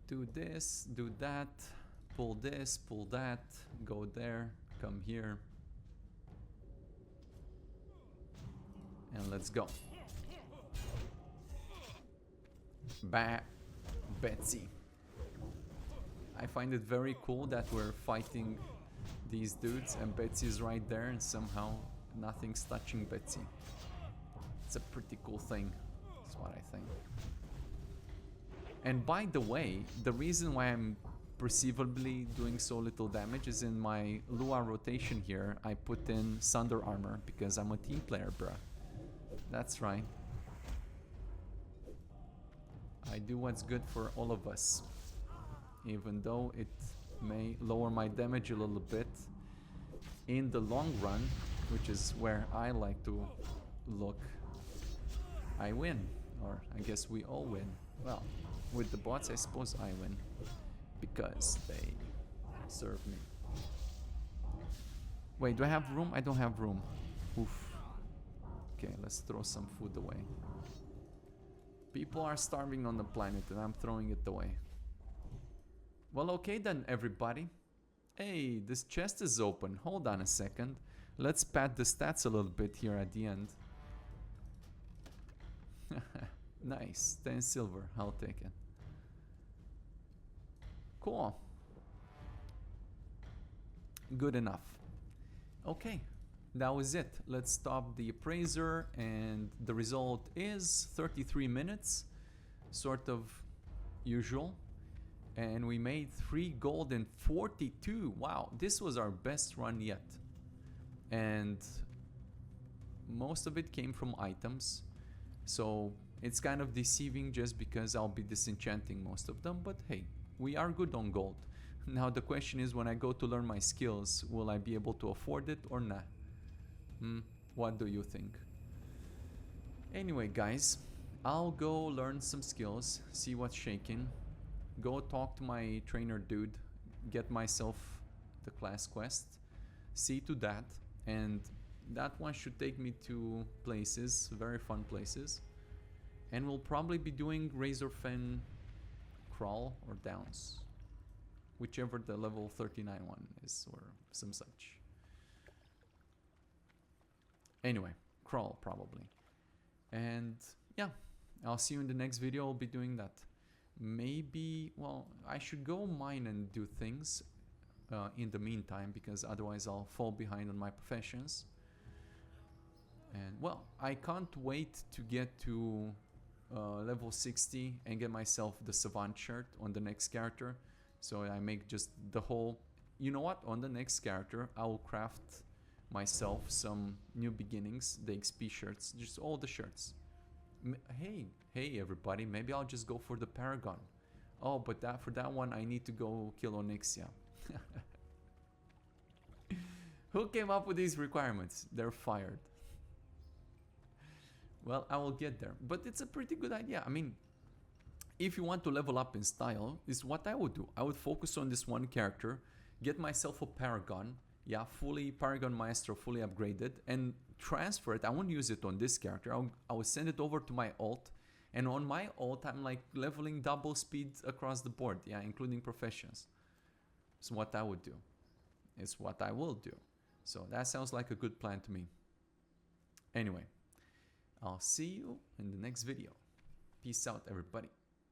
Do this, do that, pull this, pull that, go there, come here. And let's go. Betsy. I find it very cool that we're fighting these dudes and Betsy is right there and somehow nothing's touching Betsy. It's a pretty cool thing. That's what I think. And by the way, the reason why I'm perceivably doing so little damage is in my Lua rotation here. I put in Sunder Armor because I'm a team player, bruh. That's right. I do what's good for all of us. Even though it may lower my damage a little bit, in the long run, which is where I like to look, I win. Or I guess we all win. Well, with the bots I suppose I win. Because they serve me. Wait, do I have room? I don't have room. Oof. Okay, let's throw some food away. People are starving on the planet and I'm throwing it away. Well, okay then, everybody. Hey, this chest is open. Hold on a second. Let's pad the stats a little bit here at the end. Nice. 10 silver. I'll take it. Cool. Good enough. Okay. That was it. Let's stop the appraiser and the result is 33 minutes. Sort of usual. And we made 3 gold and 42. Wow, this was our best run yet. And most of it came from items. So it's kind of deceiving just because I'll be disenchanting most of them. But hey, we are good on gold. Now the question is, when I go to learn my skills, will I be able to afford it or not? What do you think? Anyway, guys, I'll go learn some skills, see what's shaking. Go talk to my trainer dude, get myself the class quest, see to that, and that one should take me to places, very fun places. And we'll probably be doing Razorfen crawl or downs, whichever the level 39 one is or some such. Anyway, crawl probably. And yeah, I'll see you in the next video. I'll be doing that. Maybe, well, I should go mine and do things in the meantime, because otherwise I'll fall behind on my professions. And well, I can't wait to get to level 60 and get myself the Savant shirt on the next character. So I make just the whole, you know what, on the next character I will craft myself some new beginnings, the XP shirts, just all the shirts. Hey everybody, maybe I'll just go for the Paragon. Oh, but for that one I need to go kill Onyxia. Who came up with these requirements? They're fired. Well, I will get there, but it's a pretty good idea. I mean, if you want to level up in style, is what I would do. I would focus on this one character, get myself a Paragon, yeah, fully Paragon Maestro, fully upgraded, and transfer it. I won't use it on this character. I would send it over to my alt, and on my alt I'm like leveling double speed across the board, yeah, including professions. It's what I would do. It's what I will do. So that sounds like a good plan to me. Anyway, I'll see you in the next video. Peace out, everybody.